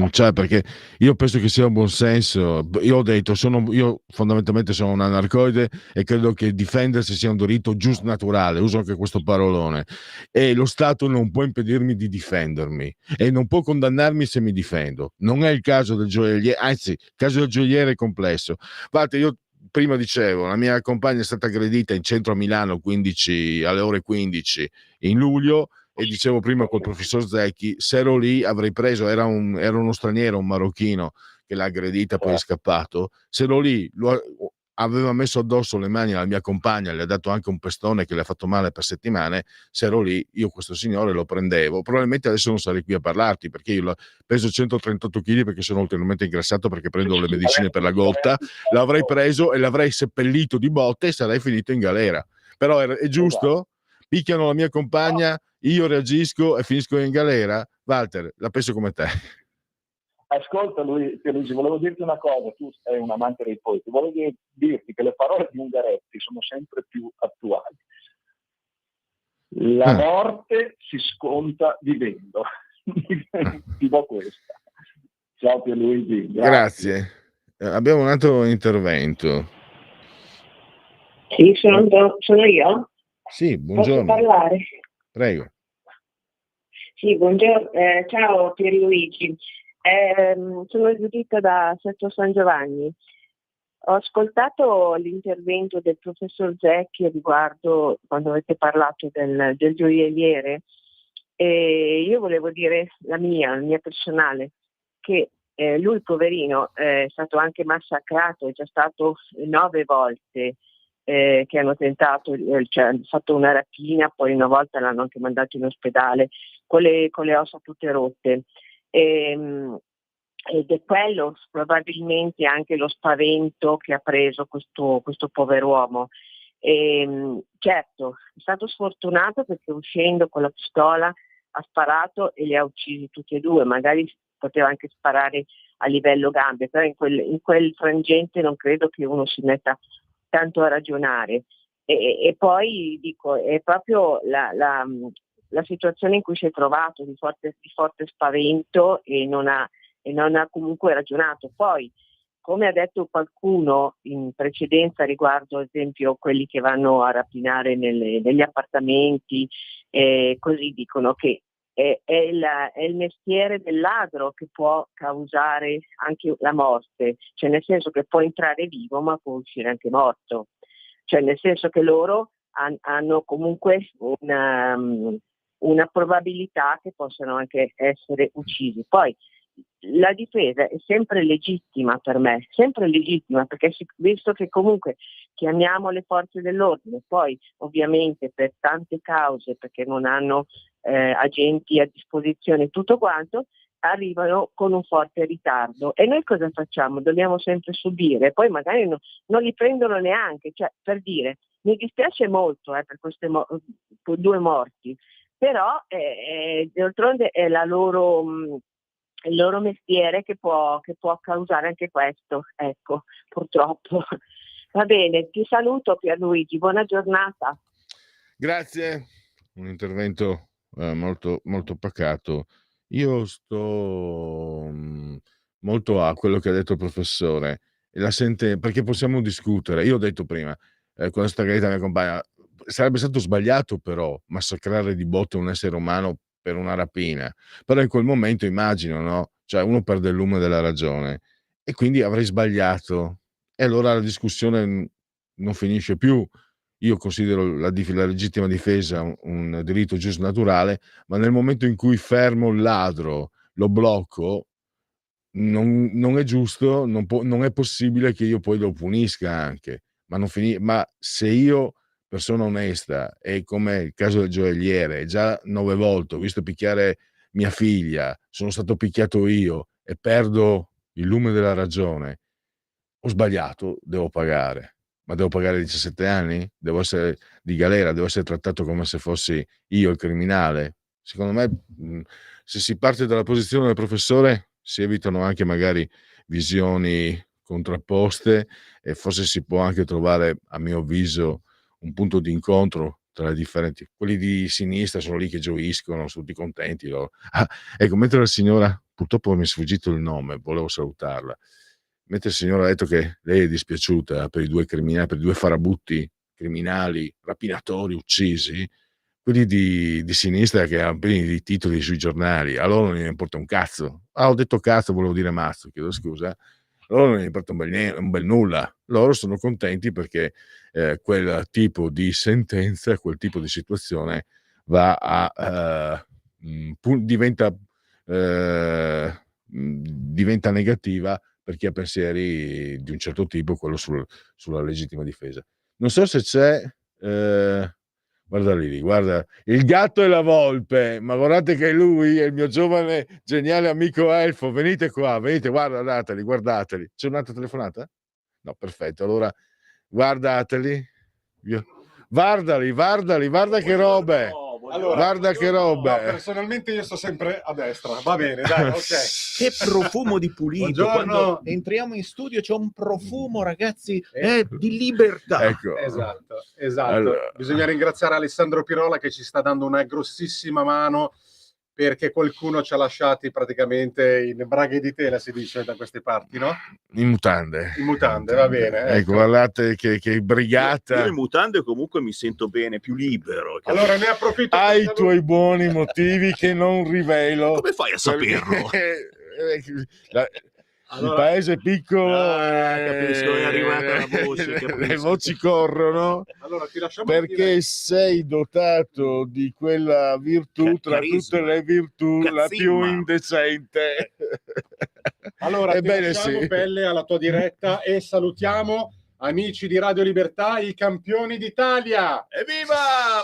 cioè perché io penso che sia un buon senso. Io ho detto, io fondamentalmente sono un anarcoide e credo che difendersi sia un diritto giusto naturale, uso anche questo parolone, e lo Stato non può impedirmi di difendermi e non può condannarmi se mi difendo. Non è il caso del gioielliere, anzi, il caso del gioielliere è complesso. Guardate, io prima dicevo, la mia compagna è stata aggredita in centro a Milano alle ore 15 in luglio. E dicevo prima col professor Zecchi, se ero lì avrei preso, era uno straniero, un marocchino che l'ha aggredita, poi è scappato. Se ero lì, aveva messo addosso le mani alla mia compagna, le ha dato anche un pestone che le ha fatto male per settimane. Se ero lì, io questo signore lo prendevo. Probabilmente adesso non sarei qui a parlarti, perché io peso 138 kg, perché sono ulteriormente ingrassato, perché prendo le medicine per la gotta. L'avrei preso e l'avrei seppellito di botte e sarei finito in galera. Però è giusto? Picchiano la mia compagna, io reagisco e finisco in galera? Walter, la penso come te. Ascolta Luigi, volevo dirti una cosa, tu sei un amante dei poeti, volevo dirti che le parole di Ungaretti sono sempre più attuali. La morte si sconta vivendo. Ti do questa. Ciao Pierluigi. Grazie. Abbiamo un altro intervento. Sì, sono io? Sì, buongiorno. Posso parlare? Prego. Sì, buongiorno. Ciao Pierluigi. Sono Giuditta da Sesto San Giovanni. Ho ascoltato l'intervento del professor Zecchi riguardo quando avete parlato del gioielliere, e io volevo dire la mia personale, che lui poverino è stato anche massacrato, è già stato 9 volte che hanno tentato, cioè hanno fatto una rapina, poi una volta l'hanno anche mandato in ospedale con le ossa tutte rotte. Ed è quello probabilmente anche lo spavento che ha preso questo pover'uomo. Certo, è stato sfortunato perché uscendo con la pistola ha sparato e li ha uccisi tutti e due, magari poteva anche sparare a livello gambe, però in quel frangente non credo che uno si metta tanto a ragionare. E poi dico, è proprio la situazione in cui si è trovato di forte spavento e non ha comunque ragionato. Poi, come ha detto qualcuno in precedenza riguardo ad esempio quelli che vanno a rapinare negli appartamenti, così dicono che è il mestiere del ladro che può causare anche la morte, cioè nel senso che può entrare vivo ma può uscire anche morto, cioè nel senso che loro hanno comunque una probabilità che possano anche essere uccisi. Poi la difesa è sempre legittima per me, sempre legittima, perché visto che comunque chiamiamo le forze dell'ordine, poi ovviamente per tante cause, perché non hanno agenti a disposizione tutto quanto, arrivano con un forte ritardo e noi cosa facciamo? Dobbiamo sempre subire, poi magari non li prendono neanche, cioè per dire, mi dispiace molto per queste 2 morti, però d'altronde è il loro mestiere che può causare anche questo, ecco, purtroppo. Va bene, ti saluto Pierluigi, buona giornata. Grazie, un intervento molto, molto pacato. Io sto molto a quello che ha detto il professore, e la sente, perché possiamo discutere. Io ho detto prima, quando sta Greta mia compagna, sarebbe stato sbagliato però massacrare di botte un essere umano per una rapina, però in quel momento immagino, no? Cioè uno perde il lume della ragione e quindi avrei sbagliato, e allora la discussione non finisce più. Io considero la legittima difesa un diritto giusnaturale, ma nel momento in cui fermo il ladro, lo blocco, non è giusto, non è possibile che io poi lo punisca anche. Ma se io, persona onesta, e come il caso del gioielliere, già 9 volte ho visto picchiare mia figlia, sono stato picchiato io e perdo il lume della ragione, ho sbagliato, devo pagare. Ma devo pagare 17 anni? Devo essere di galera, devo essere trattato come se fossi io il criminale? Secondo me, se si parte dalla posizione del professore, si evitano anche magari visioni contrapposte, e forse si può anche trovare, a mio avviso, un punto di incontro tra le differenti. Quelli di sinistra sono lì che gioiscono, sono tutti contenti loro. Ecco, mentre la signora, purtroppo mi è sfuggito il nome, volevo salutarla, mentre il signore ha detto che lei è dispiaciuta per i due criminali, per i due farabutti criminali, rapinatori uccisi, quelli di sinistra che hanno pieni di titoli sui giornali, a loro non ne importa un cazzo. Ho detto cazzo, volevo dire mazzo, chiedo scusa. A loro non ne importa un bel nulla. Loro sono contenti perché quel tipo di sentenza, quel tipo di situazione va diventa negativa per chi ha pensieri di un certo tipo, quello sulla legittima difesa. Non so se c'è, guarda lì, guarda, il gatto e la volpe, ma guardate che lui è il mio giovane geniale amico elfo, venite qua, venite, guardateli. C'è un'altra telefonata? No, perfetto, allora guardateli. Guardali, guarda che robe. Allora, guarda che robe. No, personalmente io sto sempre a destra. Va bene, dai, ok. Che profumo di pulito. Buongiorno. Quando entriamo in studio c'è un profumo, ragazzi, di libertà. Ecco. Esatto. Allora. Bisogna ringraziare Alessandro Pirola che ci sta dando una grossissima mano, perché qualcuno ci ha lasciati praticamente in braghe di tela, si dice da queste parti, no? In mutande. In mutande, va bene. Ecco, guardate che brigata. Io in mutande comunque mi sento bene, più libero. Allora ne approfitto. Hai i tuoi buoni motivi che non rivelo. Come fai a saperlo? Il paese è piccolo, capisco, è arrivata la voce, le voci corrono, allora, ti lasciamo perché dire. sei dotato di quella virtù tra tutte le virtù, la più indecente. Allora, Ebbene ti lasciamo, sì. Pelle, alla tua diretta, e salutiamo amici di Radio Libertà, i campioni d'Italia. Evviva!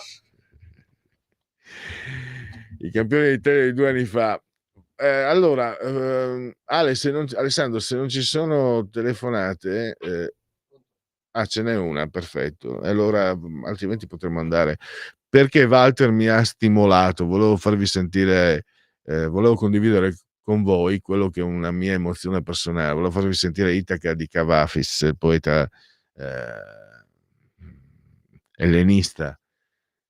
I campioni d'Italia di 2 anni fa. Allora, Alessandro, se non ci sono telefonate, ce n'è una, perfetto. Allora, altrimenti potremmo andare. Perché Walter mi ha stimolato, volevo farvi sentire, volevo condividere con voi quello che è una mia emozione personale. Volevo farvi sentire Itaca di Cavafis, il poeta ellenista,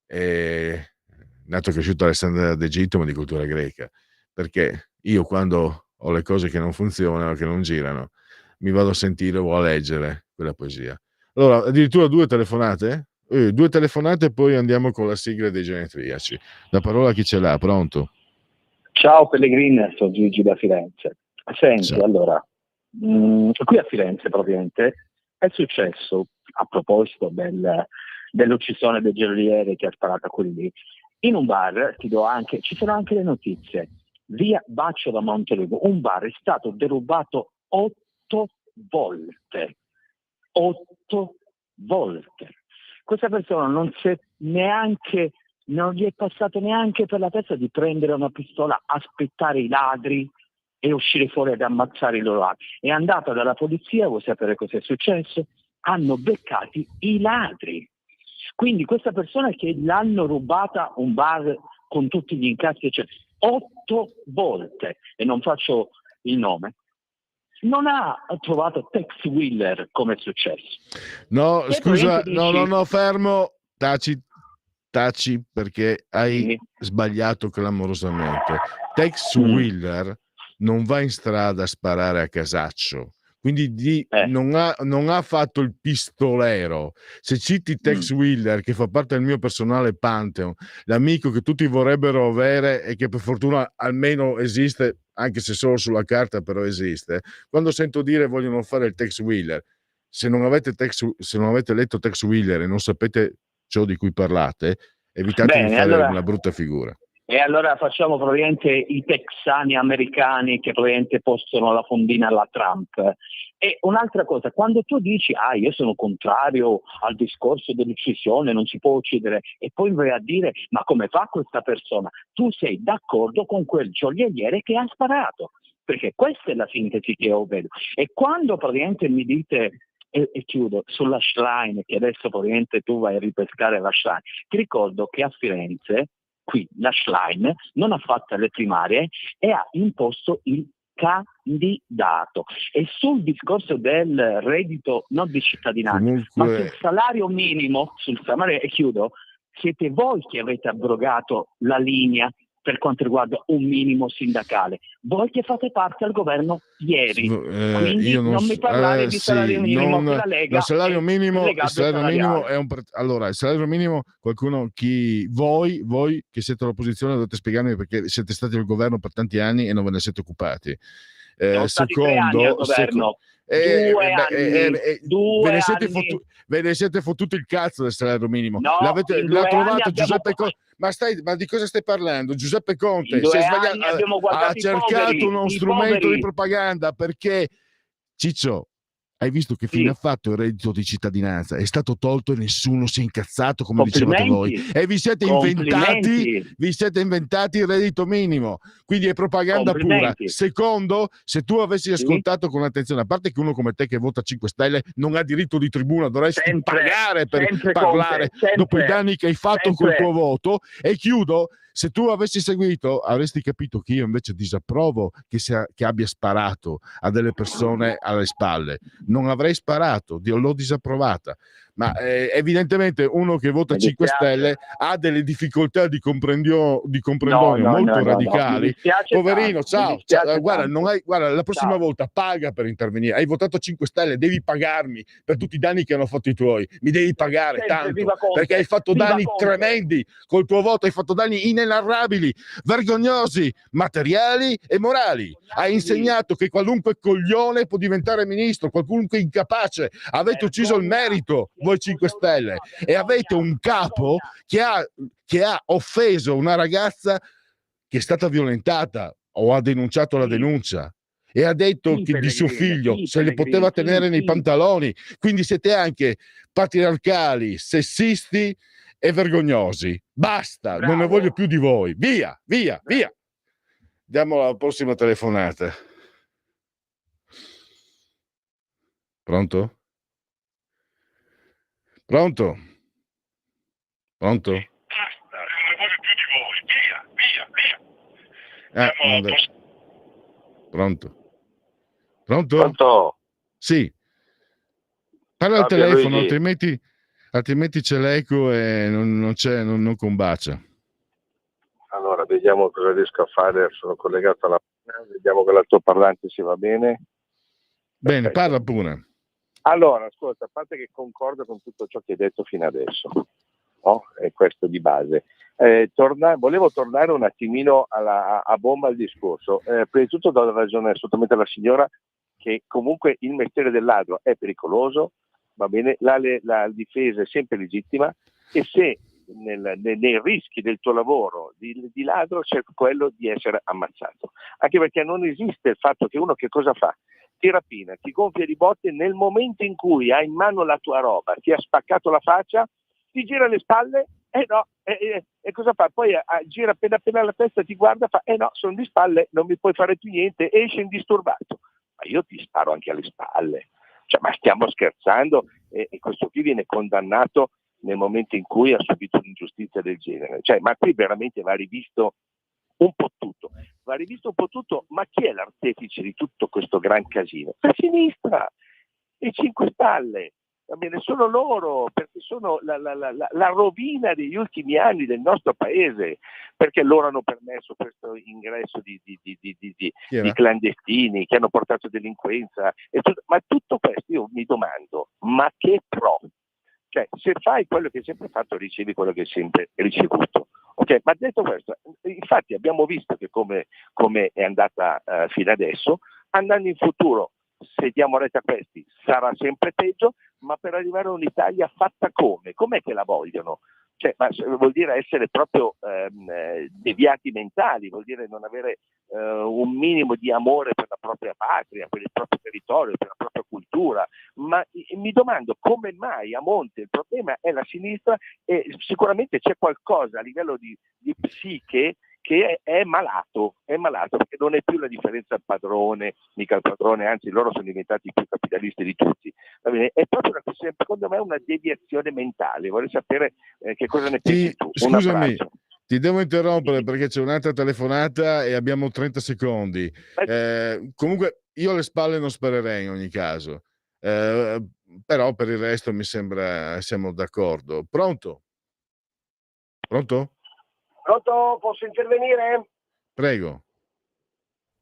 nato e cresciuto a Alessandria d'Egitto, ma di cultura greca. Perché io, quando ho le cose che non funzionano, che non girano, mi vado a sentire o a leggere quella poesia. Allora, addirittura 2 telefonate? 2 telefonate e poi andiamo con la sigla dei genetriaci. La parola a chi ce l'ha, pronto? Ciao Pellegrin, sono Gigi da Firenze. Senti, Ciao. allora, qui a Firenze propriamente è successo, a proposito dell'uccisione del giornaliere che ha sparato a quelli lì, in un bar, ci sono anche le notizie, via Baccio da Montelupo, un bar è stato derubato 8 volte. 8 volte. Questa persona non gli è passato neanche per la testa di prendere una pistola, aspettare i ladri e uscire fuori ad ammazzare i loro ladri. È andata dalla polizia, vuoi sapere cosa è successo? Hanno beccati i ladri. Quindi questa persona che l'hanno rubata un bar con tutti gli incassi, 8 volte, e non faccio il nome, non ha trovato Tex Willer come è successo. No, E scusa, probabilmente dici- no, fermo, taci perché hai sbagliato clamorosamente. Tex Willer non va in strada a sparare a casaccio, quindi non ha fatto il pistolero. Se citi Tex Willer, che fa parte del mio personale Pantheon, l'amico che tutti vorrebbero avere e che per fortuna almeno esiste, anche se solo sulla carta, però esiste, quando sento dire vogliono fare il Tex Willer, se non avete letto Tex Willer e non sapete ciò di cui parlate, evitate Bene, di fare allora- una brutta figura. E allora facciamo probabilmente i texani americani che probabilmente postano la fondina alla Trump. E un'altra cosa, quando tu dici io sono contrario al discorso dell'uccisione, non si può uccidere, e poi vai a dire ma come fa questa persona? Tu sei d'accordo con quel gioielliere che ha sparato, perché questa è la sintesi che io vedo. E quando praticamente mi dite e chiudo sulla Schlein, che adesso probabilmente tu vai a ripescare la Schlein, ti ricordo che a Firenze qui la Schlein non ha fatto le primarie e ha imposto il candidato. E sul discorso del reddito non di cittadinanza, ma sul salario minimo, e chiudo, siete voi che avete abrogato la linea per quanto riguarda un minimo sindacale. Voi che fate parte al governo ieri. Quindi io non mi parlare di salario minimo, che la Lega il salario minimo, è il salario minimo, voi che siete all'opposizione dovete spiegarmi perché siete stati al governo per tanti anni e non ve ne siete occupati. Sono stati 3 anni al governo. 2 anni. Ve ne siete fottuti il cazzo del salario minimo. No, L'ha trovato Giuseppe abbiamo... Conte. Ma di cosa stai parlando? Giuseppe Conte In 2 si è anni sbagliato, abbiamo guardato ha cercato uno strumento poveri. di propaganda perché Ciccio, hai visto che fine ha fatto il reddito di cittadinanza? È stato tolto e nessuno si è incazzato come dicevate voi e vi siete inventati il reddito minimo, quindi è propaganda pura. Secondo, se tu avessi ascoltato con attenzione, a parte che uno come te che vota 5 Stelle non ha diritto di tribuna, dovresti pagare per parlare dopo i danni che hai fatto col tuo voto. E chiudo, se tu avessi seguito avresti capito che io invece disapprovo che abbia sparato a delle persone alle spalle. Non avrei sparato, l'ho disapprovata, ma evidentemente uno che vota 5 Stelle ha delle difficoltà di comprendonio molto radicali. Poverino, ciao, guarda, la prossima volta paga per intervenire. Hai votato 5 Stelle, devi pagarmi per tutti i danni che hanno fatto i tuoi, mi devi pagare tanto perché hai fatto danni tremendi col tuo voto, hai fatto danni inenarrabili, vergognosi, materiali e morali. Hai insegnato che qualunque coglione può diventare ministro, qualunque incapace. Avete ucciso il merito voi 5 Stelle e avete un capo che ha offeso una ragazza che è stata violentata o ha denunciato la denuncia e ha detto che di suo figlio se le poteva tenere nei pantaloni. Quindi siete anche patriarcali, sessisti e vergognosi. Basta, non ne voglio più di voi. Via. Diamo la prossima telefonata. Pronto? Basta, non ne voglio più di voi. Via. Pronto? Sì. Parla al telefono, altrimenti c'è l'eco e non combacia. Allora, vediamo cosa riesco a fare. Sono collegato alla vediamo che l'altoparlante si va bene. Bene, parla pure. Allora, ascolta, a parte che concordo con tutto ciò che hai detto fino adesso, no? E questo di base. Volevo tornare un attimino a bomba al discorso. Prima di tutto do ragione assolutamente alla signora che comunque il mestiere del ladro è pericoloso, va bene, la difesa è sempre legittima e se nei rischi del tuo lavoro di ladro c'è quello di essere ammazzato, anche perché non esiste il fatto che uno che cosa fa? Ti rapina, ti gonfia di botte nel momento in cui ha in mano la tua roba, ti ha spaccato la faccia, ti gira le spalle e cosa fa? Poi gira appena la testa, ti guarda, fa no, sono di spalle, non mi puoi fare più niente, esce indisturbato. Ma io ti sparo anche alle spalle, cioè, ma stiamo scherzando? E questo qui viene condannato nel momento in cui ha subito un'ingiustizia del genere, cioè, ma qui veramente va rivisto un po' tutto, va rivisto un po' tutto, ma chi è l'artefice di tutto questo gran casino? La sinistra, i 5 Stelle. Va bene, sono loro, perché sono la rovina degli ultimi anni del nostro paese, perché loro hanno permesso questo ingresso di clandestini che hanno portato delinquenza, ma tutto questo io mi domando, ma che pro? Cioè, se fai quello che hai sempre fatto, ricevi quello che hai sempre ricevuto. Ok, ma detto questo, infatti abbiamo visto che come è andata fino adesso, andando in futuro, se diamo retta a questi, sarà sempre peggio, ma per arrivare a un'Italia fatta come? Com'è che la vogliono? Cioè, ma vuol dire essere proprio deviati mentali, vuol dire non avere un minimo di amore per la propria patria, per il proprio territorio, per la propria cultura. Ma mi domando come mai a monte il problema è la sinistra, e sicuramente c'è qualcosa a livello di psiche che è malato, perché non è più la differenza padrone, mica il padrone, anzi loro sono diventati i più capitalisti di tutti. Va bene? È proprio una questione, secondo me, una deviazione mentale. Vorrei sapere che cosa ne pensi tu. Scusami, ti devo interrompere perché c'è un'altra telefonata e abbiamo 30 secondi. Comunque io alle spalle non sparerei in ogni caso, però per il resto mi sembra siamo d'accordo. Pronto? Pronto? Pronto? Posso intervenire? Prego.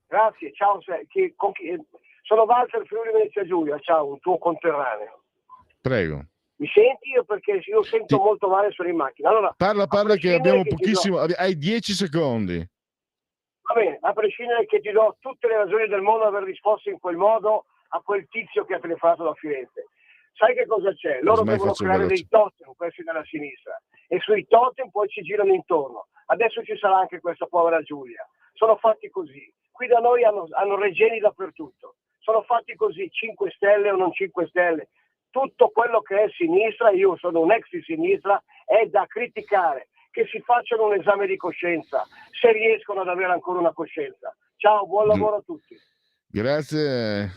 Grazie, ciao. Sono Walter Friuli Venezia Giulia, ciao, un tuo conterraneo. Prego. Mi senti? Io perché io sento molto male, sono in macchina. Allora, parla che abbiamo pochissimo, hai 10 secondi. Va bene, a prescindere che ti do tutte le ragioni del modo di aver risposto in quel modo a quel tizio che ha telefonato da Firenze. Sai che cosa c'è? Loro devono creare dei totem, questi della sinistra, e sui totem poi ci girano intorno. Adesso ci sarà anche questa povera Giulia. Sono fatti così. Qui da noi hanno regeni dappertutto. Sono fatti così, 5 Stelle o non 5 Stelle. Tutto quello che è sinistra, io sono un ex di sinistra, è da criticare. Che si facciano un esame di coscienza, se riescono ad avere ancora una coscienza. Ciao, buon lavoro a tutti. Grazie.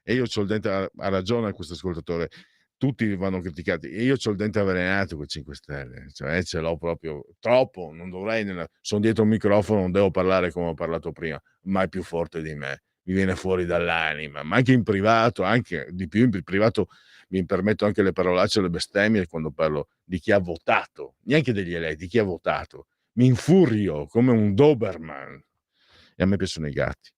E io c'ho il dente, ha ragione questo ascoltatore, tutti vanno criticati, e io c'ho il dente avvelenato con 5 Stelle, cioè ce l'ho proprio troppo, non dovrei, sono dietro un microfono, non devo parlare come ho parlato prima, ma è più forte di me, mi viene fuori dall'anima, ma anche in privato, anche di più in privato mi permetto anche le parolacce e le bestemmie quando parlo di chi ha votato, neanche degli eletti, di chi ha votato, mi infurio come un Doberman, e a me piacciono i gatti.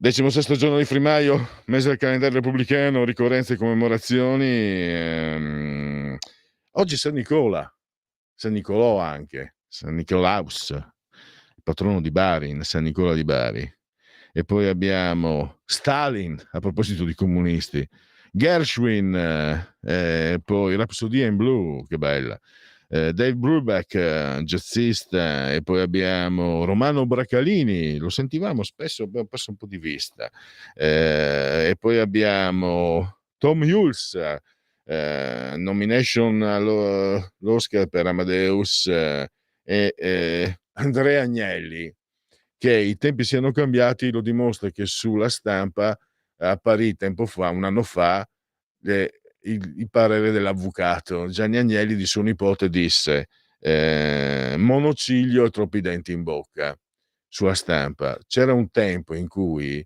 16° giorno di Frimaio, mese del calendario repubblicano, ricorrenze e commemorazioni. Oggi San Nicola, San Nicolò anche, San Nicolaus, il patrono di Bari, San Nicola di Bari. E poi abbiamo Stalin, a proposito di comunisti, Gershwin, poi Rhapsody in Blue, che bella. Dave Brubeck, jazzista, e poi abbiamo Romano Bracalini, lo sentivamo spesso, abbiamo perso un po' di vista, e poi abbiamo Tom Hulce, nomination all'Oscar per Amadeus, e Andrea Agnelli. Che i tempi siano cambiati lo dimostra che sulla stampa apparì tempo fa, un anno fa, il parere dell'avvocato Gianni Agnelli di suo nipote disse monociglio e troppi denti in bocca sulla stampa. C'era un tempo in cui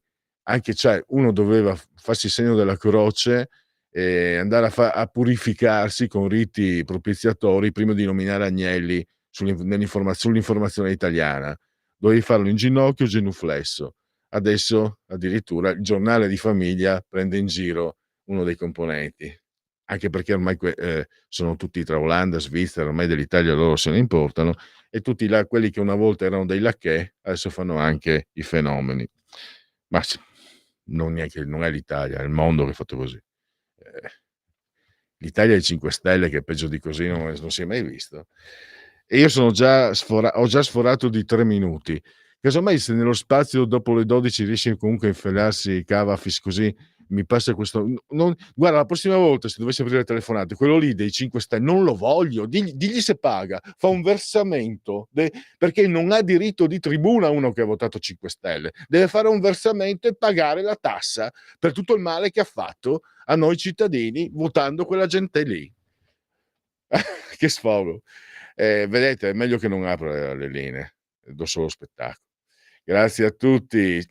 anche uno doveva farsi il segno della croce e andare a purificarsi con riti propiziatori prima di nominare Agnelli sull'informazione italiana. Dovevi farlo in ginocchio o genuflesso. Adesso addirittura il giornale di famiglia prende in giro uno dei componenti, anche perché ormai sono tutti tra Olanda, Svizzera, ormai dell'Italia loro se ne importano, e tutti quelli che una volta erano dei lacchè adesso fanno anche i fenomeni. Ma non è l'Italia, è il mondo che è fatto così. L'Italia è 5 Stelle, che peggio di così non si è mai visto. E io ho già sforato di 3 minuti. Casomai se nello spazio dopo le 12 riesce comunque a infilarsi Cavafis, così mi passa questo. Guarda, la prossima volta se dovessi aprire le telefonate, quello lì dei 5 Stelle non lo voglio, digli se paga, fa un versamento, perché non ha diritto di tribuna uno che ha votato 5 Stelle, deve fare un versamento e pagare la tassa per tutto il male che ha fatto a noi cittadini votando quella gente lì. Che sfogo. Vedete, è meglio che non apra le linee. do solo spettacolo. Grazie a tutti.